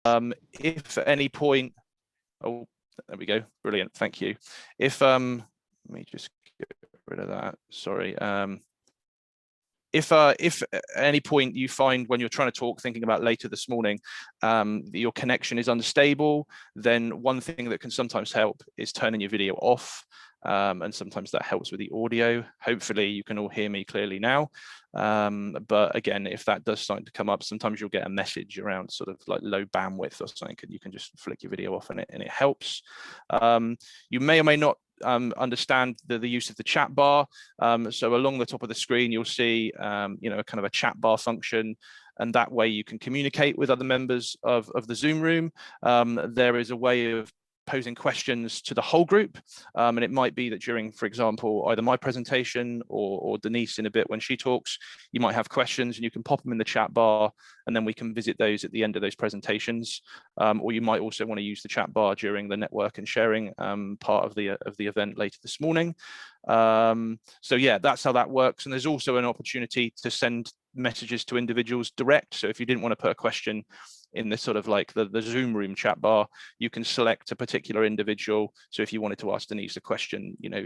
If at any point, oh, there we go, brilliant, thank you. If let me just get rid of that, sorry. If at any point you find when you're trying to talk, thinking about later this morning, that your connection is unstable, then one thing that can sometimes help is turning your video off. And sometimes that helps with the audio. Hopefully you can all hear me clearly now. But again, if that does start to come up, sometimes you'll get a message around sort of like low bandwidth or something, and you can just flick your video off and it helps. You may or may not understand the use of the chat bar. So along the top of the screen, you'll see you know, kind of a chat bar function, and that way you can communicate with other members of the Zoom room. There is a way of posing questions to the whole group, and it might be that during, for example, either my presentation or Denise in a bit when she talks, you might have questions and you can pop them in the chat bar, and then we can visit those at the end of those presentations. Or you might also want to use the chat bar during the network and sharing part of the event later this morning. So yeah, that's how that works. And there's also an opportunity to send messages to individuals direct. So if you didn't want to put a question in this sort of like the Zoom room chat bar, you can select a particular individual. So if you wanted to ask Denise a question, you know,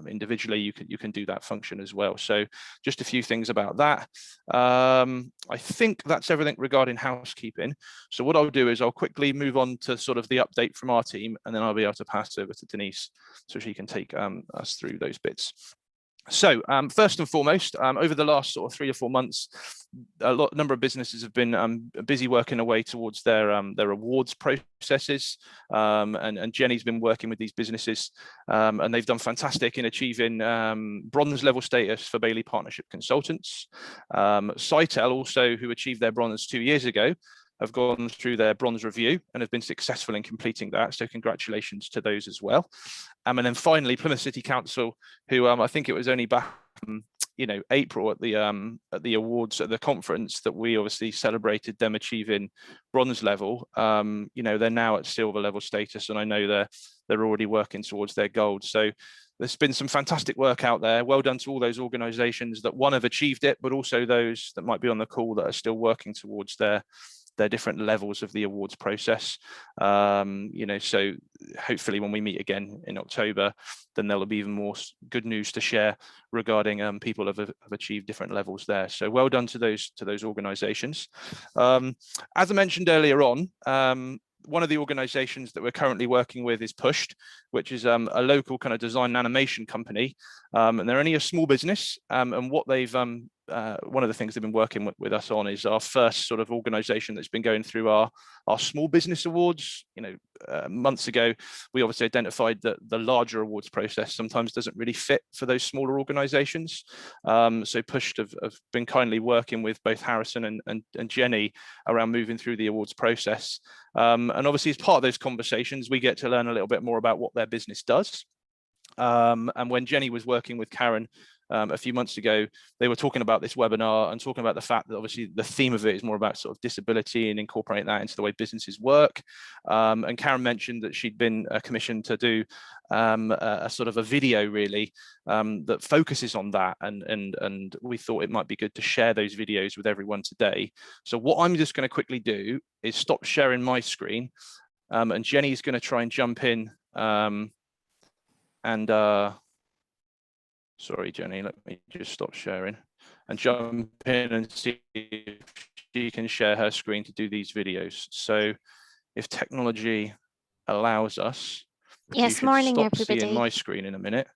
individually, you can do that function as well. So just a few things about that. I think that's everything regarding housekeeping. So what I'll do is I'll quickly move on to sort of the update from our team, and then I'll be able to pass over to Denise so she can take us through those bits. So first and foremost, over the last sort of 3 or 4 months, a number of businesses have been busy working away towards their awards processes, and Jenny's been working with these businesses, and they've done fantastic in achieving bronze level status for Bailey Partnership Consultants. Seetec also, who achieved their bronze 2 years ago, have gone through their bronze review and have been successful in completing that. So congratulations to those as well. And then finally, Plymouth City Council, who I think it was only back, you know, April at the awards at the conference that we obviously celebrated them achieving bronze level. You know, they're now at silver level status, and I know they're already working towards their gold. So there's been some fantastic work out there. Well done to all those organisations that have achieved it, but also those that might be on the call that are still working towards their different levels of the awards process. You know, so hopefully when we meet again in October, then there'll be even more good news to share regarding people have achieved different levels there. So well done to those organisations. As I mentioned earlier on, one of the organisations that we're currently working with is Pushed, which is a local kind of design and animation company, and they're only a small business. And what they've one of the things they've been working with us on is our first sort of organisation that's been going through our small business awards. You know, months ago, we obviously identified that the larger awards process sometimes doesn't really fit for those smaller organisations. So Pushed have been kindly working with both Harrison and Jenny around moving through the awards process. And obviously, as part of those conversations, we get to learn a little bit more about what their business does. And when Jenny was working with Karen a few months ago, they were talking about this webinar and talking about the fact that obviously the theme of it is more about sort of disability and incorporating that into the way businesses work. And Karen mentioned that she'd been commissioned to do a sort of a video really that focuses on that, and we thought it might be good to share those videos with everyone today. So what I'm just going to quickly do is stop sharing my screen, and Jenny's going to try and jump in sorry, Jenny, let me just stop sharing and jump in and see if she can share her screen to do these videos. So if technology allows us, yes, morning everybody. Seeing my screen in a minute.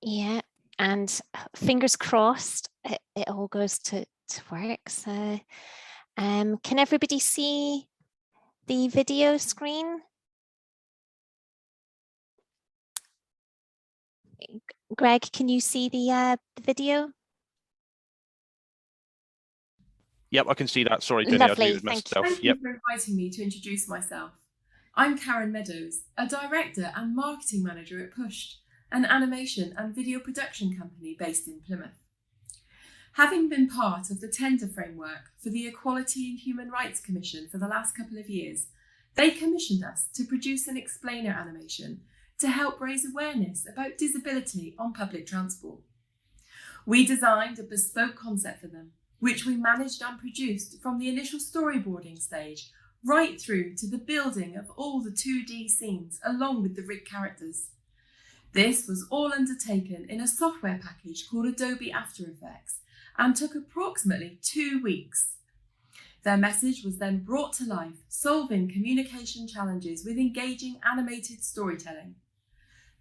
Yeah, and fingers crossed it all goes to work. So can everybody see the video screen? Greg, can you see the video? Yep, I can see that. Sorry, Jenny, Lovely, I muted myself. Thank you for inviting me to introduce myself. I'm Karen Meadows, a director and marketing manager at Pushed, an animation and video production company based in Plymouth. Having been part of the tender framework for the Equality and Human Rights Commission for the last couple of years, they commissioned us to produce an explainer animation to help raise awareness about disability on public transport. We designed a bespoke concept for them, which we managed and produced from the initial storyboarding stage right through to the building of all the 2D scenes along with the rig characters. This was all undertaken in a software package called Adobe After Effects and took approximately 2 weeks. Their message was then brought to life, solving communication challenges with engaging animated storytelling.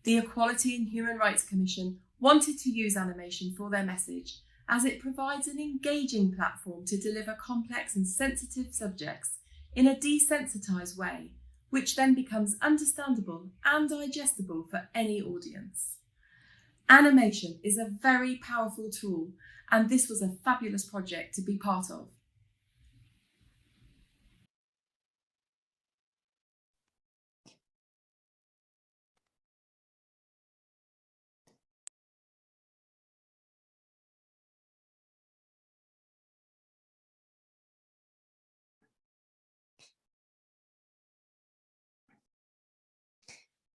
The Equality and Human Rights Commission wanted to use animation for their message, as it provides an engaging platform to deliver complex and sensitive subjects in a desensitised way, which then becomes understandable and digestible for any audience. Animation is a very powerful tool, and this was a fabulous project to be part of.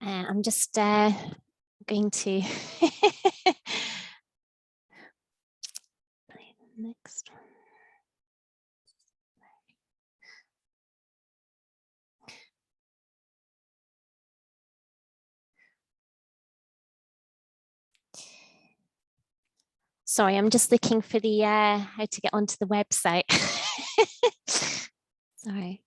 I'm just going to play the next one. Sorry, I'm just looking for the how to get onto the website. Sorry.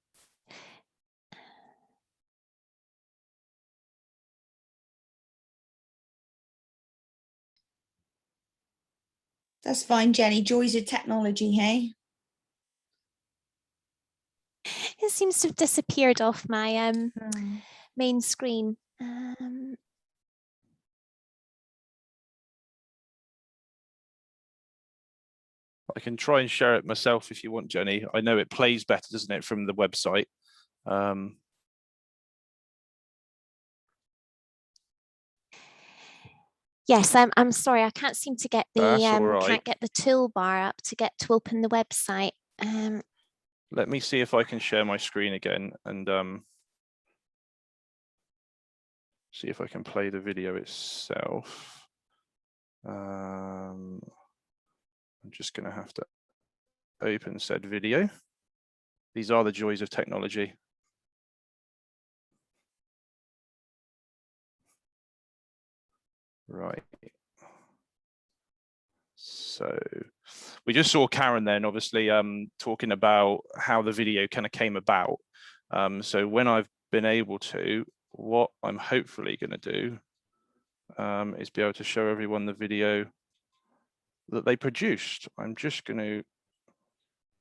That's fine, Jenny. Joys of technology, hey? It seems to have disappeared off my main screen. I can try and share it myself if you want, Jenny. I know it plays better, doesn't it, from the website? Yes, I'm sorry, I can't seem to get the can't get the toolbar up to open the website. Let me see if I can share my screen again and see if I can play the video itself. I'm just going to have to open said video. These are the joys of technology. Right. So we just saw Karen then obviously talking about how the video kind of came about. So when I've been able to, what I'm hopefully going to do is be able to show everyone the video that they produced. I'm just going to,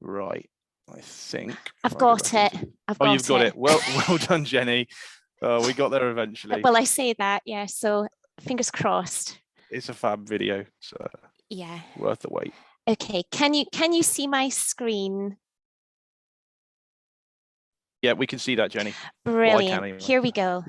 right, I think. I've got it. Oh, you've got it. Well done, Jenny. We got there eventually. Well, I say that, yeah, so fingers crossed. It's a fab video, so yeah, worth the wait. Okay, can you see my screen? Yeah, we can see that, Jenny. Brilliant. Well, anyway. Here we go.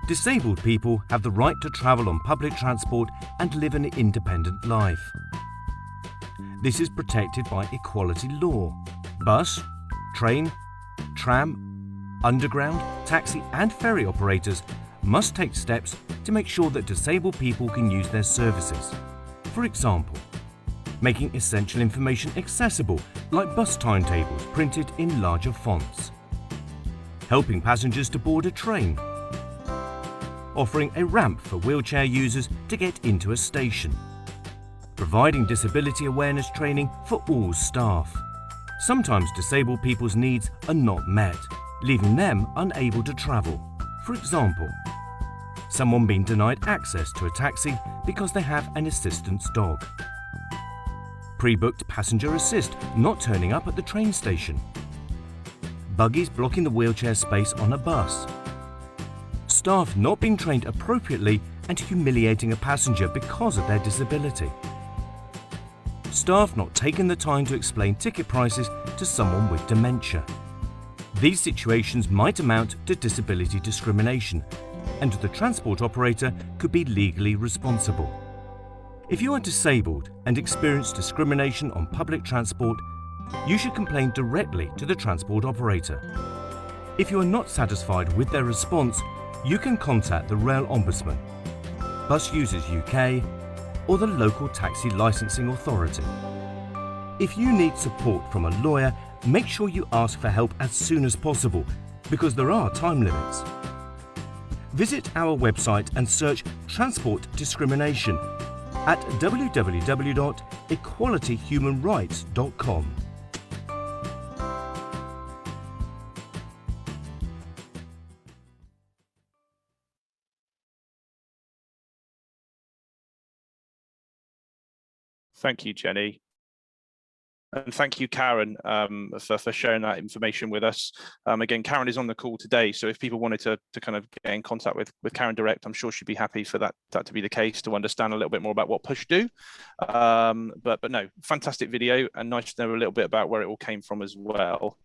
Disabled people have the right to travel on public transport and live an independent life. This is protected by equality law. Bus, train, tram, underground, taxi and ferry operators must take steps to make sure that disabled people can use their services. For example, making essential information accessible, like bus timetables printed in larger fonts, helping passengers to board a train, offering a ramp for wheelchair users to get into a station, providing disability awareness training for all staff. Sometimes disabled people's needs are not met, leaving them unable to travel. For example, someone being denied access to a taxi because they have an assistance dog. Pre-booked passenger assist not turning up at the train station. Buggies blocking the wheelchair space on a bus. Staff not being trained appropriately and humiliating a passenger because of their disability. Staff not taking the time to explain ticket prices to someone with dementia. These situations might amount to disability discrimination, and the transport operator could be legally responsible. If you are disabled and experience discrimination on public transport, you should complain directly to the transport operator. If you are not satisfied with their response, you can contact the Rail Ombudsman, Bus Users UK, or the local taxi licensing authority. If you need support from a lawyer, make sure you ask for help as soon as possible, because there are time limits. Visit our website and search Transport Discrimination at www.equalityhumanrights.com. Thank you, Jenny. And thank you, Karen, for sharing that information with us. Again, Karen is on the call today, so if people wanted to kind of get in contact with Karen direct, I'm sure she'd be happy for that to be the case, to understand a little bit more about what Push do. But no, fantastic video, and nice to know a little bit about where it all came from as well.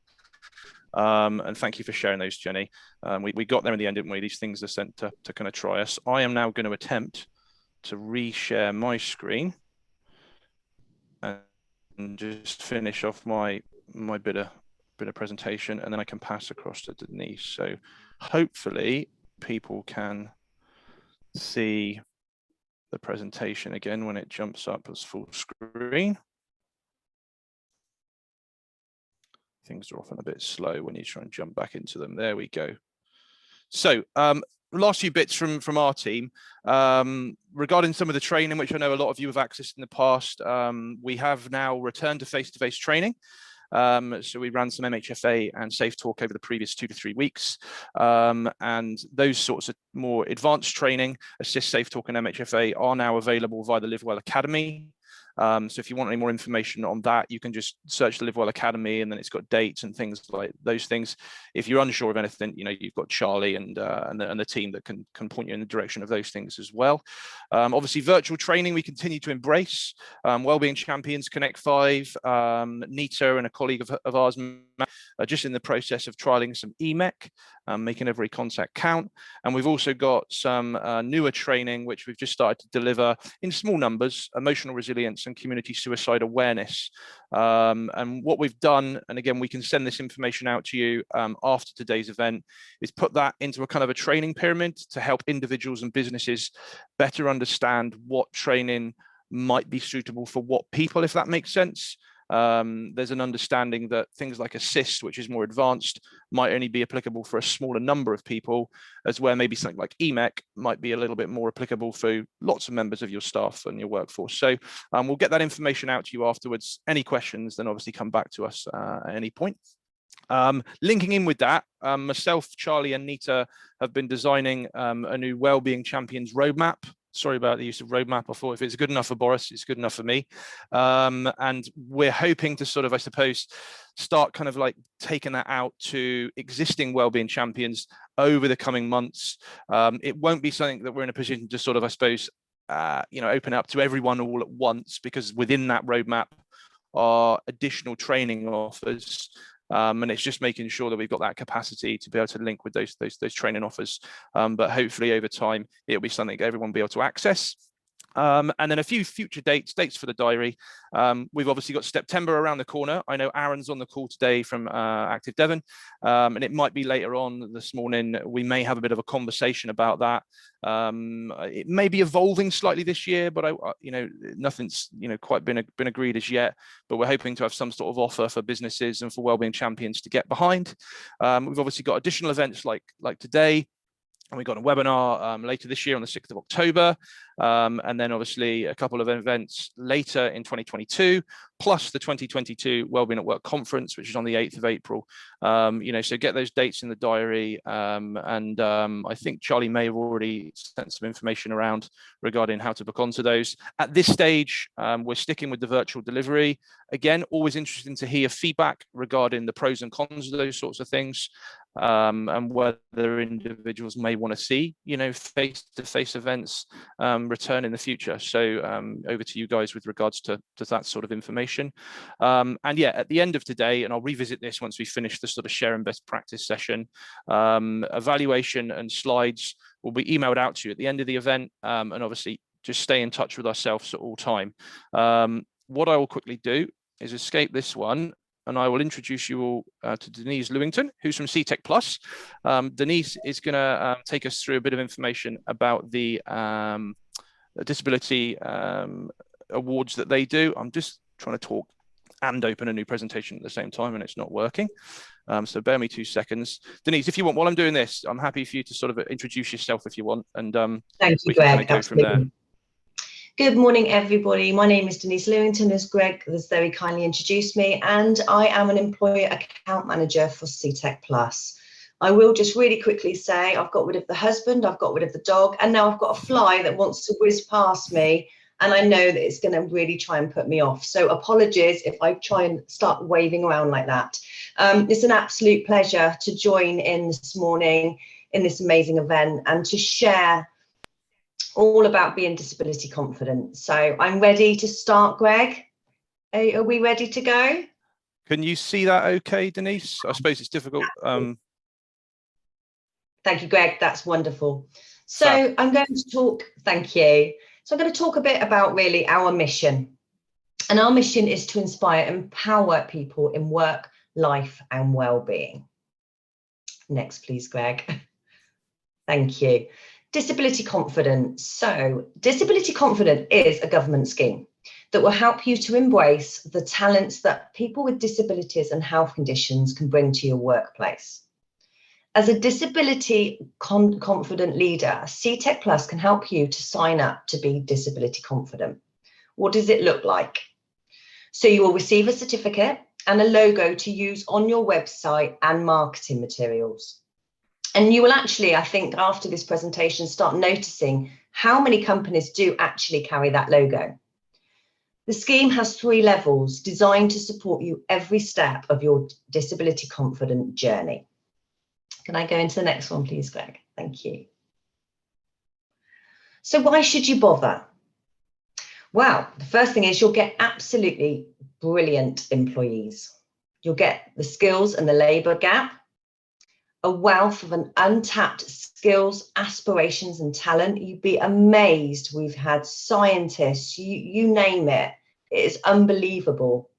And thank you for sharing those, Jenny. We got there in the end, didn't we? These things are sent to kind of try us. I am now going to attempt to reshare my screen and just finish off my bit of presentation, and then I can pass across to Denise. So hopefully people can see the presentation again when it jumps up as full screen. Things are often a bit slow when you try and jump back into them. There we go. So last few bits from our team regarding some of the training, which I know a lot of you have accessed in the past. We have now returned to face-to-face training. So we ran some MHFA and Safe Talk over the previous 2 to 3 weeks, and those sorts of more advanced training, Assist, Safe Talk and MHFA, are now available via the Live Well Academy. So if you want any more information on that, you can just search the Live Well Academy, and then it's got dates and things like those things. If you're unsure of anything, you know, you've got Charlie and the team that can point you in the direction of those things as well. Obviously, virtual training we continue to embrace. Wellbeing Champions Connect 5, Nita and a colleague of ours are just in the process of trialing some EMEC, making every contact count. And we've also got some newer training, which we've just started to deliver in small numbers: emotional resilience and community suicide awareness. And what we've done, and again, we can send this information out to you after today's event, is put that into a kind of a training pyramid to help individuals and businesses better understand what training might be suitable for what people, if that makes sense. There's an understanding that things like Assist, which is more advanced, might only be applicable for a smaller number of people, as where maybe something like EMEC might be a little bit more applicable for lots of members of your staff and your workforce. So we'll get that information out to you afterwards. Any questions, then obviously come back to us at any point. Linking in with that, myself, Charlie and Nita have been designing a new Wellbeing Champions roadmap. Sorry about the use of roadmap. I thought if it's good enough for Boris, it's good enough for me. And we're hoping to sort of, I suppose, start kind of like taking that out to existing Wellbeing Champions over the coming months. It won't be something that we're in a position to sort of, I suppose, open up to everyone all at once, because within that roadmap are additional training offers. And it's just making sure that we've got that capacity to be able to link with those training offers. But hopefully over time, it'll be something everyone will be able to access. And then a few future dates for the diary. We've obviously got September around the corner. I know Aaron's on the call today from Active Devon, and it might be later on this morning. We may have a bit of a conversation about that. It may be evolving slightly this year, but nothing's quite been agreed as yet. But we're hoping to have some sort of offer for businesses and for Wellbeing Champions to get behind. We've obviously got additional events like today. And we've got a webinar later this year on the 6th of October. And then obviously a couple of events later in 2022, plus the 2022 Wellbeing at Work conference, which is on the 8th of April. So get those dates in the diary. I think Charlie may have already sent some information around regarding how to book onto those. At this stage, we're sticking with the virtual delivery. Again, always interesting to hear feedback regarding the pros and cons of those sorts of things. And whether individuals may want to see, face-to-face events return in the future. So over to you guys with regards to that sort of information. And yeah, at the end of today, and I'll revisit this once we finish the sort of share and best practice session, evaluation and slides will be emailed out to you at the end of the event. And obviously just stay in touch with ourselves at all time. What I will quickly do is escape this one and I will introduce you all to Denise Lewington, who's from Seetec Plus. Denise is going to take us through a bit of information about the disability awards that they do. I'm just trying to talk and open a new presentation at the same time, and it's not working. So bear me 2 seconds. Denise, if you want, while I'm doing this, I'm happy for you to sort of introduce yourself if you want, and Thank you, we can kind Greg. of go from there. Good morning, everybody. My name is Denise Lewington, as Greg has very kindly introduced me, and I am an employer account manager for Seetec Plus. I will just really quickly say I've got rid of the husband, I've got rid of the dog, and now I've got a fly that wants to whiz past me, and I know that it's going to really try and put me off. So apologies if I try and start waving around like that. It's an absolute pleasure to join in this morning in this amazing event and to share all about being disability confident. So I'm ready to start, Greg. Are we ready to go? Can you see that okay, Denise? I suppose it's difficult. Thank you, Greg. That's wonderful. So I'm going to talk, thank you. So I'm going to talk a bit about really our mission. And our mission is to inspire and empower people in work, life and well-being. Next, please, Greg. Thank you. Disability confidence. So disability confidence is a government scheme that will help you to embrace the talents that people with disabilities and health conditions can bring to your workplace. As a disability confident leader, Seetec Plus can help you to sign up to be disability confident. What does it look like? So you will receive a certificate and a logo to use on your website and marketing materials. And you will actually, I think, after this presentation, start noticing how many companies do actually carry that logo. The scheme has 3 levels designed to support you every step of your disability confident journey. Can I go into the next one, please, Greg? Thank you. So why should you bother? Well, the first thing is you'll get absolutely brilliant employees. You'll get the skills and the labour gap, a wealth of an untapped skills, aspirations and talent. You'd be amazed. We've had scientists, you name it. It is unbelievable.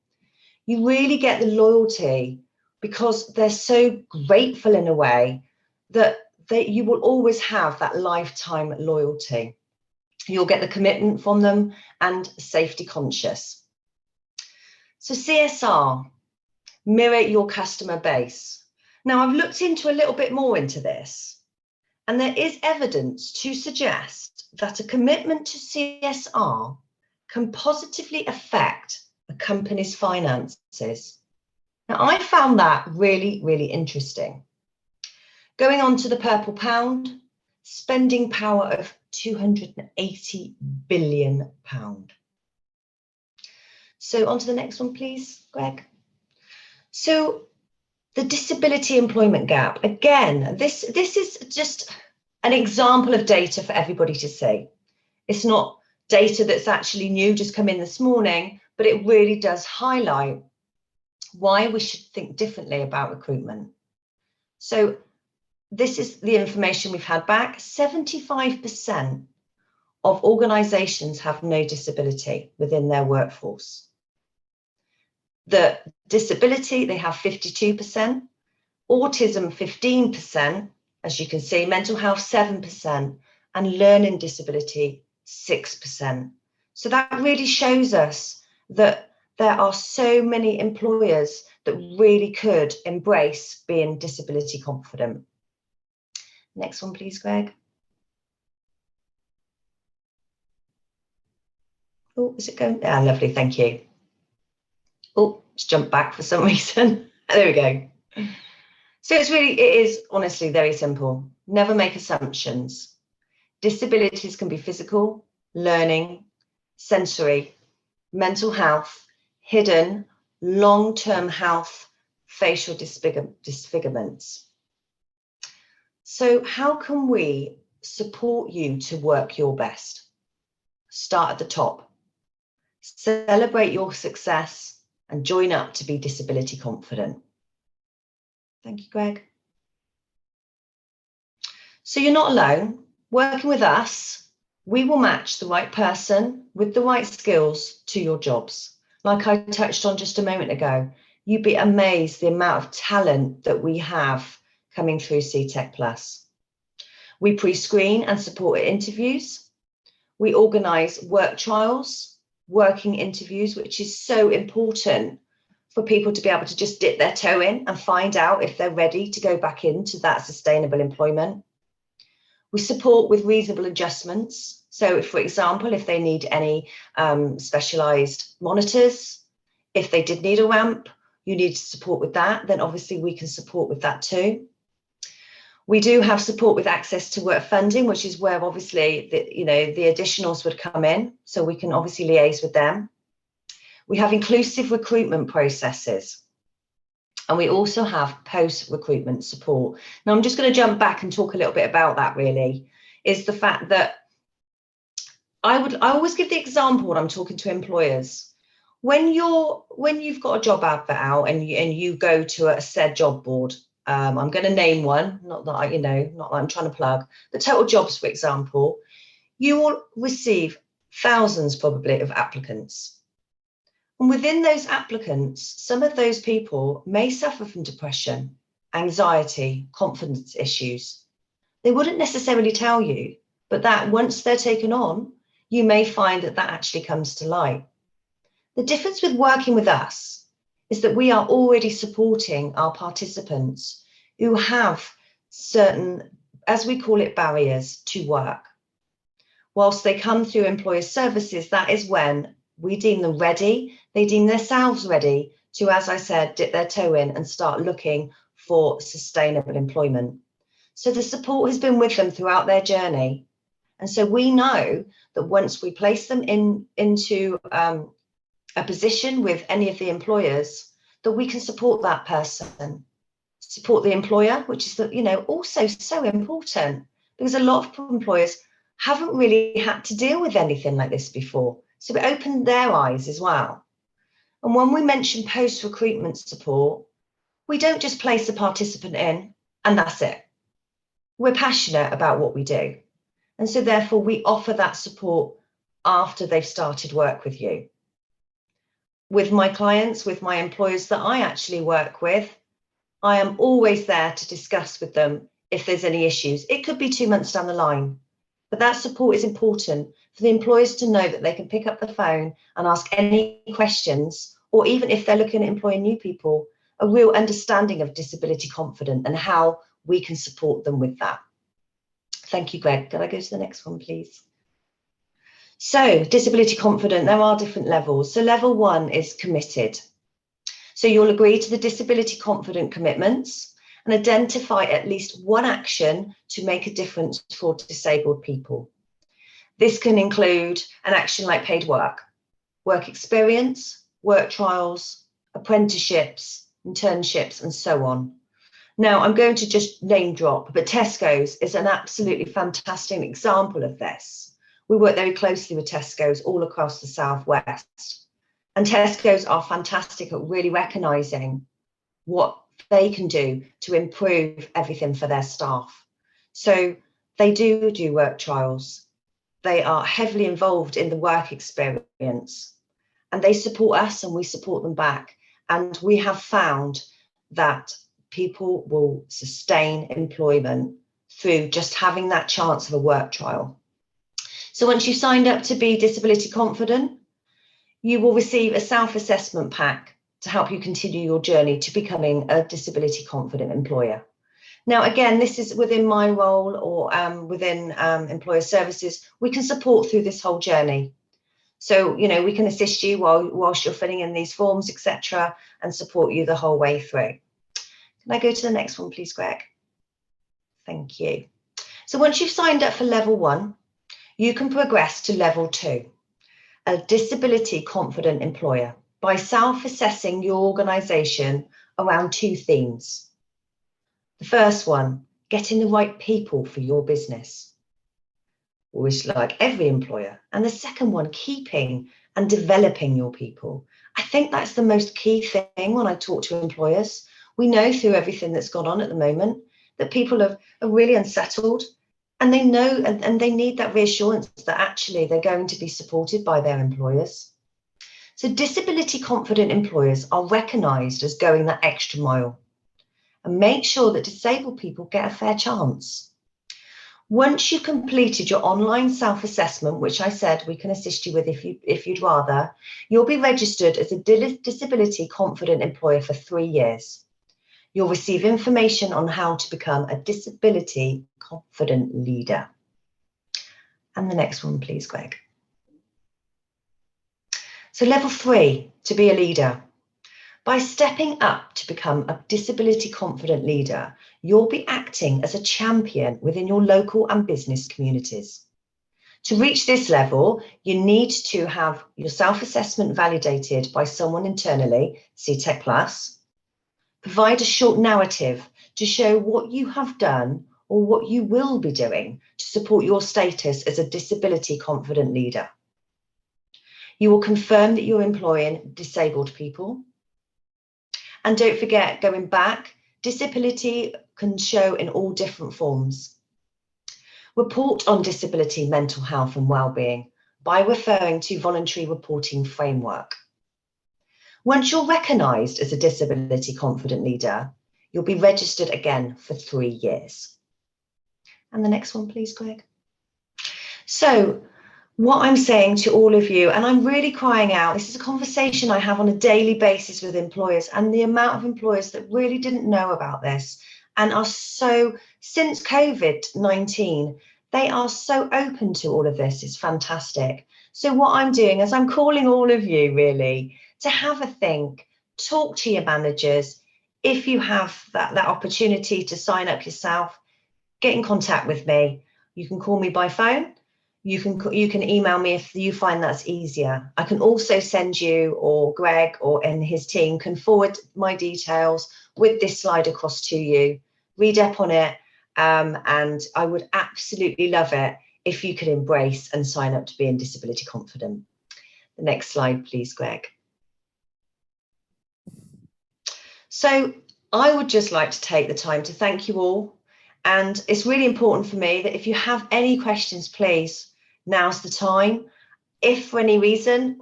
You really get the loyalty because they're so grateful in a way that you will always have that lifetime loyalty. You'll get the commitment from them and safety conscious. So CSR, mirror your customer base. Now, I've looked into a little bit more into this, and there is evidence to suggest that a commitment to CSR can positively affect a company's finances. Now, I found that really, really interesting. Going on to the Purple Pound, spending power of £280 billion. So on to the next one, please, Greg. So the disability employment gap, again, this is just an example of data for everybody to see. It's not data that's actually new, just come in this morning, but it really does highlight why we should think differently about recruitment. So this is the information we've had back. 75% of organisations have no disability within their workforce. The disability, they have 52%, autism 15%, as you can see, mental health 7%, and learning disability 6%. So that really shows us that there are so many employers that really could embrace being disability confident. Next one, please, Greg. Oh, is it going? Ah, lovely, thank you. Oh, it's jumped back for some reason. There we go. So it is honestly very simple. Never make assumptions. Disabilities can be physical, learning, sensory, mental health, hidden, long-term health, facial disfigurements. So how can we support you to work your best? Start at the top. Celebrate your success and join up to be disability confident. Thank you, Greg. So you're not alone. Working with us, we will match the right person with the right skills to your jobs. Like I touched on just a moment ago, You'd be amazed the amount of talent that we have coming through Seetec Plus. We pre-screen and support interviews. We organise work trials, working interviews, which is so important for people to be able to just dip their toe in and find out if they're ready to go back into that sustainable employment. We support with reasonable adjustments. So, for example, if they need any specialised monitors, if they did need a ramp, you need support with that, then obviously we can support with that too. We do have support with access to work funding, which is where obviously the additionals would come in. So we can obviously liaise with them. We have inclusive recruitment processes. And we also have post-recruitment support. Now, I'm just going to jump back and talk a little bit about that, really, is the fact that I always give the example when I'm talking to employers. When you've got a job advert out and you go to a said job board, I'm going to name one, not that I'm trying to plug, the Total Jobs, for example, you will receive thousands probably of applicants. And within those applicants, some of those people may suffer from depression, anxiety, confidence issues. They wouldn't necessarily tell you, but that once they're taken on, you may find that actually comes to light. The difference with working with us is that we are already supporting our participants who have certain, as we call it, barriers to work. Whilst they come through employer services, that is when we deem them ready, they deem themselves ready to, as I said, dip their toe in and start looking for sustainable employment. So the support has been with them throughout their journey. And so we know that once we place them into a position with any of the employers, that we can support that person, support the employer, which is also so important, because a lot of employers haven't really had to deal with anything like this before. So it opened their eyes as well. And when we mention post-recruitment support, we don't just place a participant in and that's it. We're passionate about what we do. And so therefore we offer that support after they've started work with you. With my clients, with my employers that I actually work with, I am always there to discuss with them if there's any issues. It could be 2 months down the line, but that support is important for the employers to know that they can pick up the phone and ask any questions, or even if they're looking at employing new people, a real understanding of disability confident and how we can support them with that. Thank you, Greg. Can I go to the next one, please? So disability confident, there are different levels. So level 1 is committed. So you'll agree to the disability confident commitments and identify at least one action to make a difference for disabled people. This can include an action like paid work, work experience, work trials, apprenticeships, internships, and so on. Now, I'm going to just name drop, but Tesco's is an absolutely fantastic example of this. We work very closely with Tesco's all across the Southwest. And Tesco's are fantastic at really recognising what they can do to improve everything for their staff. So they do work trials. They are heavily involved in the work experience. And they support us and we support them back. And we have found that people will sustain employment through just having that chance of a work trial. So once you've signed up to be disability confident, you will receive a self-assessment pack to help you continue your journey to becoming a disability confident employer. Now, again, this is within my role or within employer services. We can support through this whole journey. So, we can assist you whilst you're filling in these forms, etc., and support you the whole way through. Can I go to the next one, please, Greg? Thank you. So once you've signed up for level 1, you can progress to level 2, a disability confident employer, by self-assessing your organisation around 2 themes. The first one, getting the right people for your business, which like every employer. And the second one, keeping and developing your people. I think that's the most key thing when I talk to employers. We know through everything that's gone on at the moment that people are really unsettled, and they know and they need that reassurance that actually they're going to be supported by their employers. So disability confident employers are recognised as going that extra mile and make sure that disabled people get a fair chance. Once you've completed your online self-assessment, which I said we can assist you with if you'd rather, you'll be registered as a disability confident employer for 3 years. You'll receive information on how to become a disability confident leader. And the next one, please, Greg. So level 3, to be a leader. By stepping up to become a disability confident leader, you'll be acting as a champion within your local and business communities. To reach this level, you need to have your self-assessment validated by someone internally, Seetec Plus. Provide a short narrative to show what you have done or what you will be doing to support your status as a disability confident leader. You will confirm that you're employing disabled people. And don't forget, going back, disability can show in all different forms. Report on disability, mental health and wellbeing by referring to voluntary reporting framework. Once you're recognised as a disability confident leader, you'll be registered again for 3 years. And the next one, please, Greg. So what I'm saying to all of you, and I'm really crying out, this is a conversation I have on a daily basis with employers, and the amount of employers that really didn't know about this and are so, since COVID-19, they are so open to all of this. It's fantastic. So what I'm doing is I'm calling all of you really to have a think, talk to your managers. If you have that opportunity to sign up yourself, get in contact with me. You can call me by phone. You can email me if you find that's easier. I can also send you, or Greg or and his team can forward my details with this slide across to you. Read up on it, and I would absolutely love it if you could embrace and sign up to being disability confident. The next slide, please, Greg. So I would just like to take the time to thank you all. And it's really important for me that if you have any questions, please, now's the time. If for any reason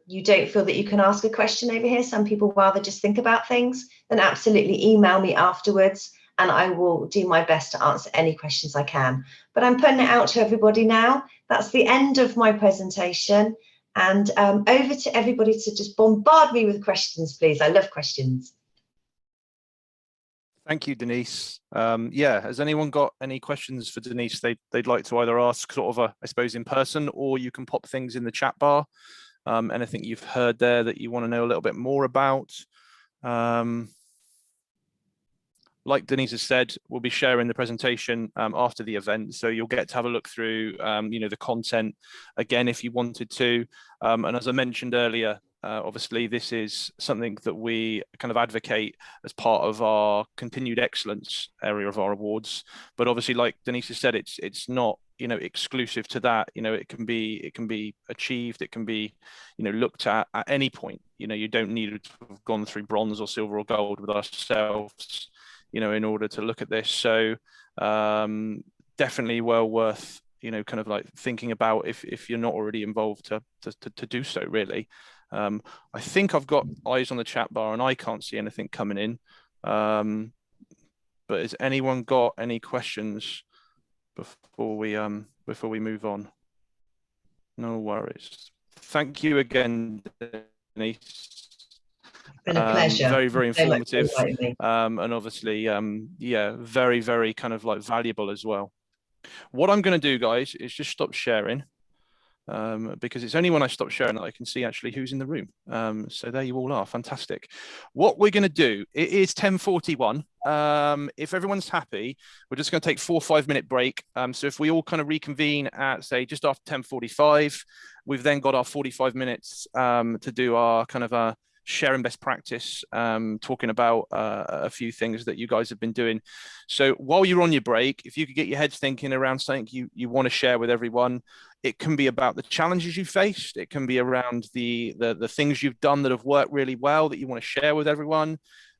you don't feel that you can ask a question over here, some people rather just think about things, then absolutely email me afterwards and I will do my best to answer any questions I can. But I'm putting it out to everybody now. That's the end of my presentation. And over to everybody to just bombard me with questions, please. I love questions. Thank you, Denise. Yeah, has anyone got any questions for Denise they'd like to either ask sort of, I suppose, in person, or you can pop things in the chat bar? Anything you've heard there that you want to know a little bit more about? Like Denise has said, we'll be sharing the presentation after the event, so you'll get to have a look through, the content again if you wanted to. And as I mentioned earlier, obviously, this is something that we kind of advocate as part of our continued excellence area of our awards. But obviously, like Denise has said, it's not exclusive to that. It can be achieved. It can be looked at any point. You don't need to have gone through bronze or silver or gold with ourselves, in order to look at this. So definitely well worth kind of like thinking about if you're not already involved to do so, really. I think I've got eyes on the chat bar and I can't see anything coming in. But has anyone got any questions before we move on? No worries. Thank you again, Denise. It's been a pleasure. Very, very informative. And obviously, yeah, very, very kind of like valuable as well. What I'm going to do, guys, is just stop sharing. Because it's only when I stop sharing that I can see actually who's in the room. So there you all are. Fantastic. What we're going to do, it is 10:41. If everyone's happy, we're just going to take 4 or 5 minute break. So if we all kind of reconvene at, say, just after 10:45, we've then got our 45 minutes to do our kind of sharing best practice, talking about a few things that you guys have been doing. So while you're on your break, if you could get your heads thinking around something you want to share with everyone. It can be about the challenges you faced. It can be around the things you've done that have worked really well that you want to share with everyone.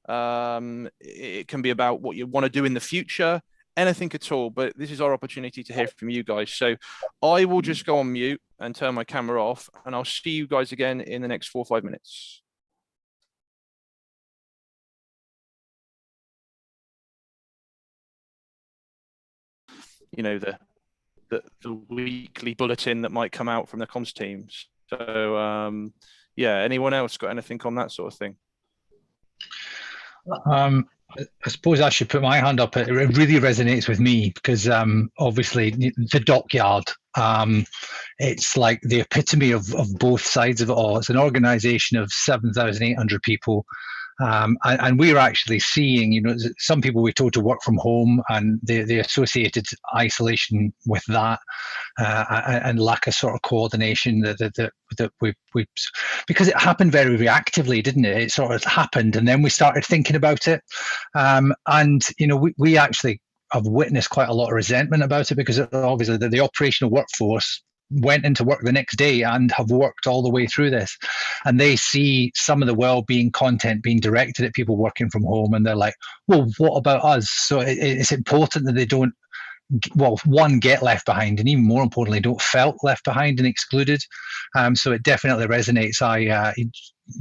It can be about what you want to do in the future. anything at all, but this is our opportunity to hear from you guys. So I will just go on mute and turn my camera off, and I'll see you guys again in the next 4 or 5 minutes. You know, the weekly bulletin that might come out from the comms teams. So yeah, anyone else got anything on that sort of thing? I suppose I should put my hand up. It really resonates with me because obviously the dockyard, it's like the epitome of both sides of it all. It's an organization of 7,800 people. And we're actually seeing, you know, some people we told to work from home, and the associated isolation with that, and lack of sort of coordination that we because it happened very reactively, didn't it? It sort of happened, and then we started thinking about it, and you know, we actually have witnessed quite a lot of resentment about it, because obviously the operational workforce went into work the next day and have worked all the way through this, and they see some of the well-being content being directed at people working from home, and they're like, well, what about us? So it's important that they don't, well, one, get left behind, and even more importantly, don't felt left behind and excluded. So it definitely resonates.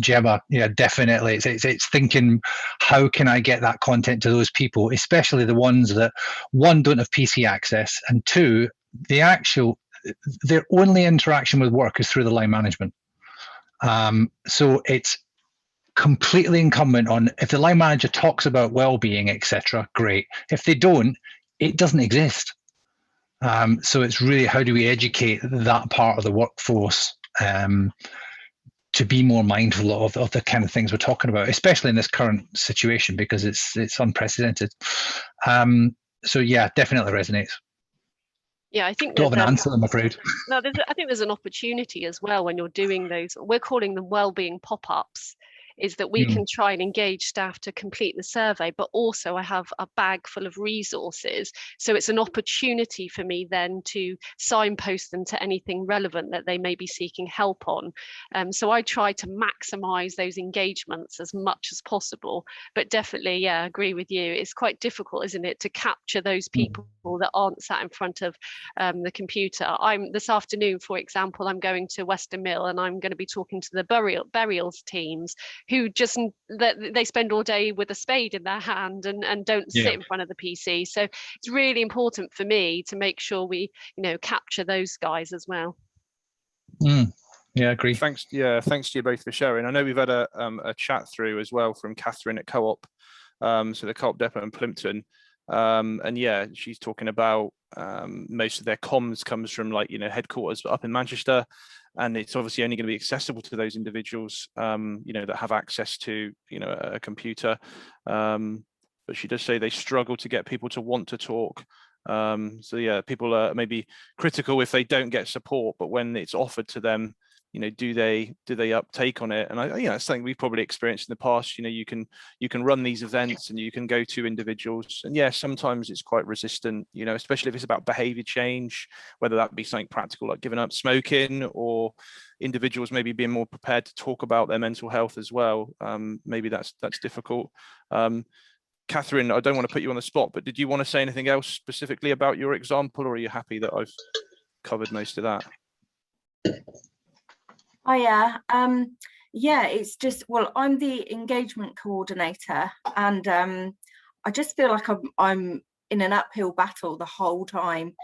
Gemma, yeah, definitely. It's thinking, how can I get that content to those people, especially the ones that, one, don't have PC access, and two, their only interaction with work is through the line management. So it's completely incumbent on, if the line manager talks about well-being, etc., great. If they don't, it doesn't exist. So it's really, how do we educate that part of the workforce to be more mindful of the kind of things we're talking about, especially in this current situation, because it's unprecedented. So yeah, definitely resonates. Yeah, I think don't have an answer, I'm afraid. No, I think there's an opportunity as well when you're doing those. We're calling them wellbeing pop-ups. Is that we can try and engage staff to complete the survey, but also I have a bag full of resources. So it's an opportunity for me then to signpost them to anything relevant that they may be seeking help on. So I try to maximize those engagements as much as possible, but definitely, yeah, I agree with you. It's quite difficult, isn't it, to capture those people that aren't sat in front of the computer. This afternoon, for example, I'm going to Western Mill, and I'm going to be talking to the burials teams, who just, they spend all day with a spade in their hand and don't sit in front of the PC. So it's really important for me to make sure we, you know, capture those guys as well. Yeah, I agree. Thanks. Yeah, thanks to you both for sharing. I know we've had a chat through as well from Catherine at Co-op, so the Co-op depot in Plympton, and yeah, she's talking about most of their comms comes from, like, you know, headquarters up in Manchester, and it's obviously only going to be accessible to those individuals, you know, that have access to, you know, a computer. But she does say they struggle to get people to want to talk. So yeah, people are maybe critical if they don't get support, but when it's offered to them, you know, do they uptake on it? And you know, it's something we've probably experienced in the past. You know, you can run these events and you can go to individuals, and yeah, sometimes it's quite resistant, you know, especially if it's about behavior change, whether that be something practical like giving up smoking, or individuals maybe being more prepared to talk about their mental health as well. Maybe that's difficult. Catherine, I don't want to put you on the spot, but did you want to say anything else specifically about your example, or are you happy that I've covered most of that? Oh yeah, yeah, it's just, well, I'm the engagement coordinator, and I just feel like I'm in an uphill battle the whole time.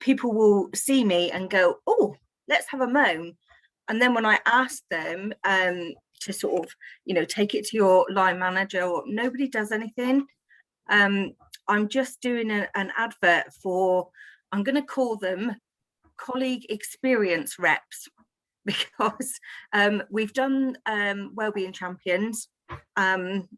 People will see me and go, oh, let's have a moan, and then when I ask them to sort of, you know, take it to your line manager, or nobody does anything. I'm just doing an advert for, I'm going to call them colleague experience reps, because we've done Wellbeing Champions, and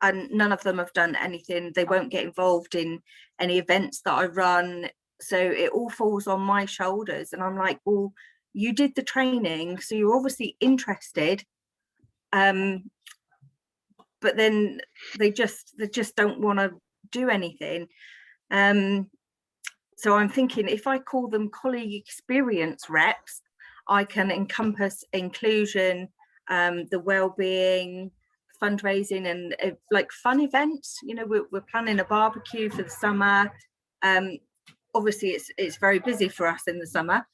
none of them have done anything. They won't get involved in any events that I run, so it all falls on my shoulders, and I'm like, well, you did the training, so you're obviously interested, but then they just don't want to do anything. So I'm thinking, if I call them colleague experience reps, I can encompass inclusion, the well-being, fundraising and like fun events. You know, we're planning a barbecue for the summer. Obviously it's very busy for us in the summer,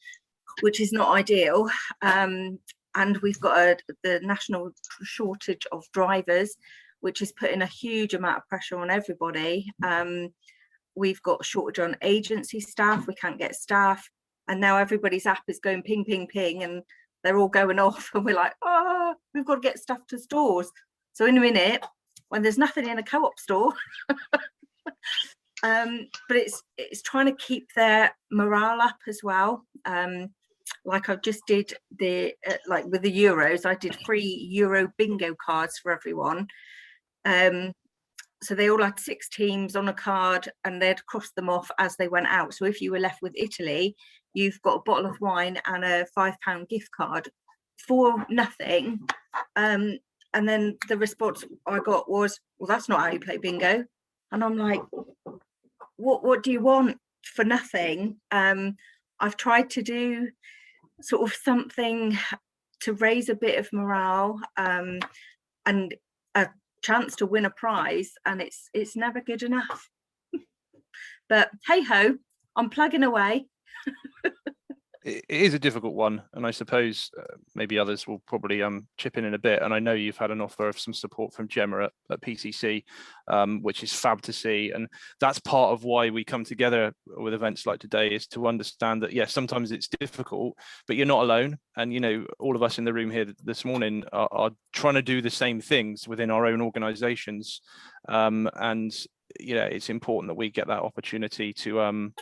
which is not ideal. And we've got the national shortage of drivers, which is putting a huge amount of pressure on everybody. We've got a shortage on agency staff. We can't get staff. And now everybody's app is going ping, ping, ping, and they're all going off. And we're like, oh, we've got to get stuff to stores. So in a minute, when there's nothing in a co-op store, but it's trying to keep their morale up as well. Like I just did like with the Euros, I did 3 Euro bingo cards for everyone. So they all had 6 teams on a card, and they'd cross them off as they went out. So if you were left with Italy, you've got a bottle of wine and a £5 gift card for nothing. And then the response I got was, well, that's not how you play bingo. And I'm like, what do you want for nothing? I've tried to do sort of something to raise a bit of morale, and a chance to win a prize, and it's never good enough. But hey ho, I'm plugging away. It is a difficult one, and I suppose maybe others will probably chip in a bit. And I know you've had an offer of some support from Gemma at PCC, which is fab to see. And that's part of why we come together with events like today, is to understand that, yes, sometimes it's difficult, but you're not alone. And, you know, all of us in the room here this morning are trying to do the same things within our own organizations. And, you know, it's important that we get that opportunity to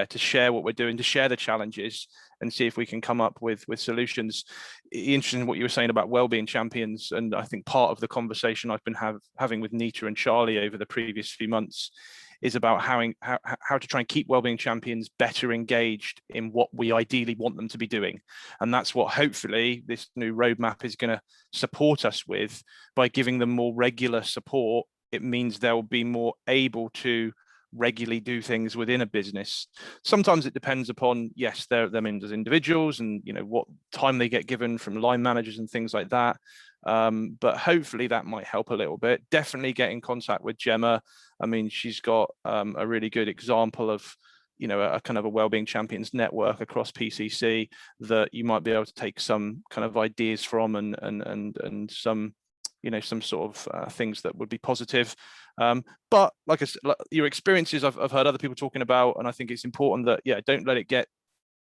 to share what we're doing, to share the challenges, and see if we can come up with solutions. Interesting what you were saying about wellbeing champions, and I think part of the conversation I've been having with Nita and Charlie over the previous few months is about how to try and keep wellbeing champions better engaged in what we ideally want them to be doing. And that's what hopefully this new roadmap is going to support us with. By giving them more regular support, it means they'll be more able to regularly do things within a business. Sometimes it depends upon, yes, them as individuals, and you know what time they get given from line managers and things like that. But hopefully that might help a little bit. Definitely get in contact with Gemma. I mean, she's got a really good example of, you know, a kind of a wellbeing champions network across PCC that you might be able to take some kind of ideas from, and some, you know, some sort of things that would be positive. But like I said, your experiences I've heard other people talking about, and I think it's important that, yeah, don't let it get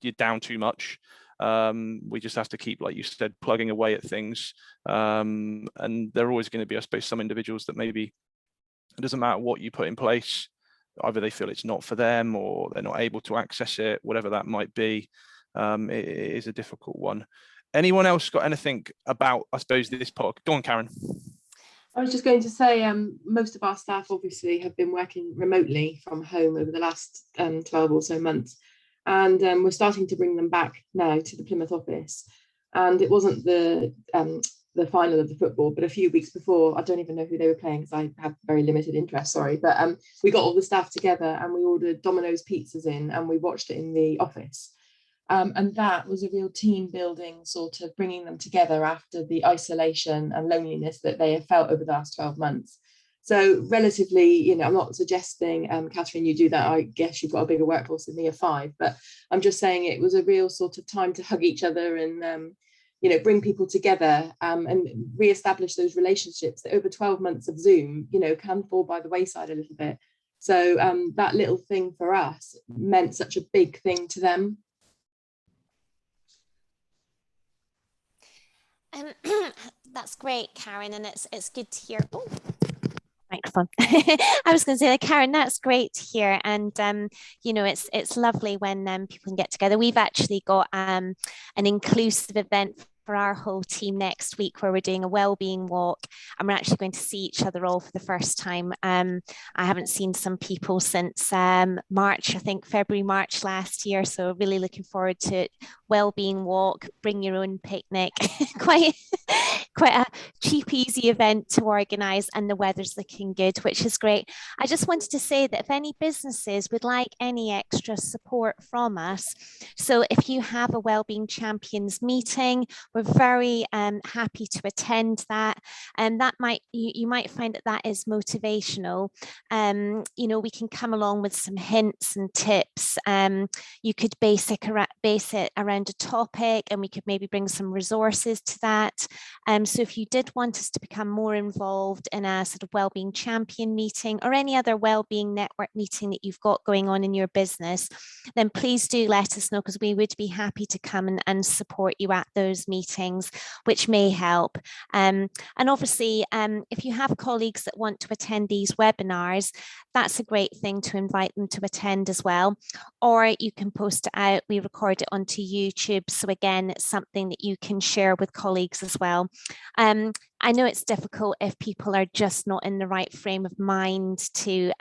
you down too much. We just have to keep, like you said, plugging away at things. And there are always going to be, I suppose, some individuals that maybe it doesn't matter what you put in place, either they feel it's not for them or they're not able to access it, whatever that might be. It is a difficult one. Anyone else got anything about, I suppose, this part? Go on, Karen. I was just going to say, most of our staff obviously have been working remotely from home over the last 12 or so months. And we're starting to bring them back now to the Plymouth office. And it wasn't the final of the football, but a few weeks before, I don't even know who they were playing because I have very limited interest, sorry. But we got all the staff together and we ordered Domino's pizzas in, and we watched it in the office. And that was a real team building, sort of bringing them together after the isolation and loneliness that they have felt over the last 12 months. So relatively, you know, I'm not suggesting, Catherine, you do that. I guess you've got a bigger workforce than me of 5, but I'm just saying it was a real sort of time to hug each other and, you know, bring people together and reestablish those relationships that over 12 months of Zoom, you know, can fall by the wayside a little bit. So that little thing for us meant such a big thing to them. That's great, Karen, and it's good to hear. Oh, microphone. I was going to say, Karen, that's great to hear, and you know, it's lovely when people can get together. We've actually got an inclusive event for our whole team next week, where we're doing a wellbeing walk, and we're actually going to see each other all for the first time. I haven't seen some people since March, I think February, March last year, so really looking forward to it. Wellbeing walk, bring your own picnic. quite a cheap, easy event to organise, and the weather's looking good, which is great. I just wanted to say that if any businesses would like any extra support from us, so if you have a Wellbeing Champions meeting, we're we're very happy to attend that. And that might, you might find that that is motivational. You know, we can come along with some hints and tips. You could base it around a topic, and we could maybe bring some resources to that. So if you did want us to become more involved in a sort of wellbeing champion meeting or any other wellbeing network meeting that you've got going on in your business, then please do let us know, because we would be happy to come and support you at those meetings, which may help. And obviously, if you have colleagues that want to attend these webinars, that's a great thing to invite them to attend as well. Or you can post it out, we record it onto YouTube. So again, it's something that you can share with colleagues as well. I know it's difficult if people are just not in the right frame of mind to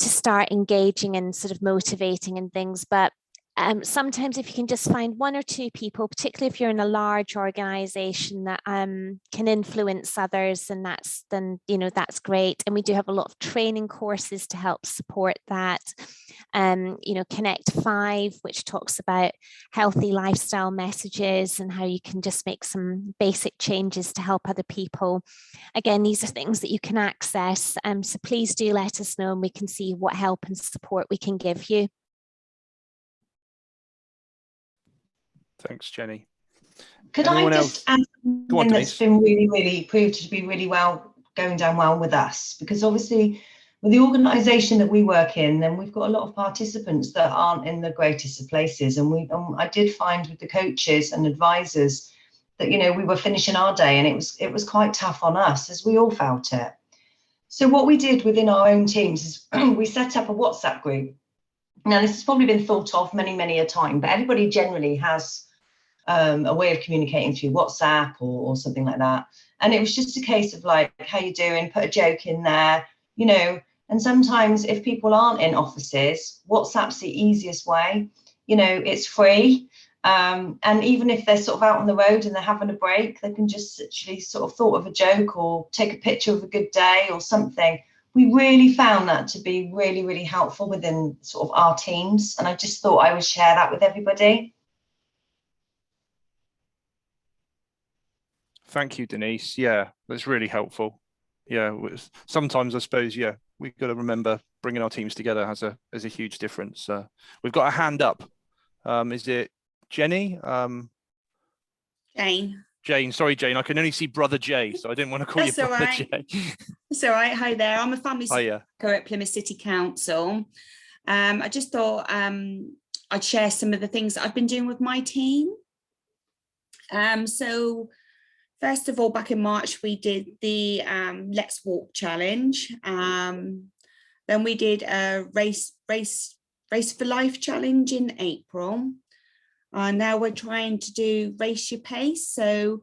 start engaging and sort of motivating and things, but sometimes if you can just find one or two people, particularly if you're in a large organization that can influence others, and then you know, that's great. And we do have a lot of training courses to help support that. You know, Connect 5, which talks about healthy lifestyle messages and how you can just make some basic changes to help other people. Again, these are things that you can access. So please do let us know, and we can see what help and support we can give you. Thanks, Jenny. Could Anyone I just else? add something that's been really proved to be really well, going down well with us? Because obviously with the organisation that we work in, then we've got a lot of participants that aren't in the greatest of places. And I did find with the coaches and advisors that, you know, we were finishing our day, and it was quite tough on us, as we all felt it. So what we did within our own teams is we set up a WhatsApp group. Now, this has probably been thought of many a time, but everybody generally has a way of communicating through WhatsApp or something like that. And it was just a case of like, how you doing? Put a joke in there, you know. And sometimes if people aren't in offices, WhatsApp's the easiest way. You know, it's free. And even if they're sort of out on the road and they're having a break, they can just literally sort of thought of a joke or take a picture of a good day or something. We really found that to be really helpful within sort of our teams. And I just thought I would share that with everybody. Thank you, Denise. Yeah, that's really helpful. Yeah, sometimes I suppose, yeah, we've got to remember bringing our teams together has a huge difference. We've got a hand up. Is it Jenny? Jane. Jane, sorry, Jane. I can only see Brother Jay, so I didn't want to call That's you Brother right. Jay. It's all right. Hi there. I'm a family Hiya. secretary at Plymouth City Council. I just thought I'd share some of the things that I've been doing with my team. So first of all, back in March, we did the Let's Walk challenge. Then we did a race for life challenge in April. Now we're trying to do race your pace. So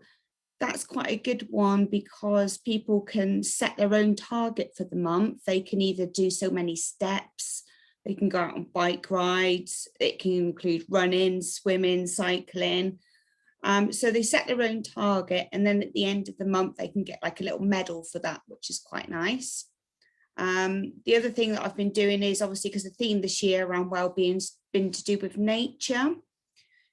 that's quite a good one, because people can set their own target for the month. They can either do so many steps, they can go out on bike rides, it can include running, swimming, cycling. So they set their own target, and then at the end of the month, they can get like a little medal for that, which is quite nice. The other thing that I've been doing is, obviously, because the theme this year around wellbeing's been to do with nature.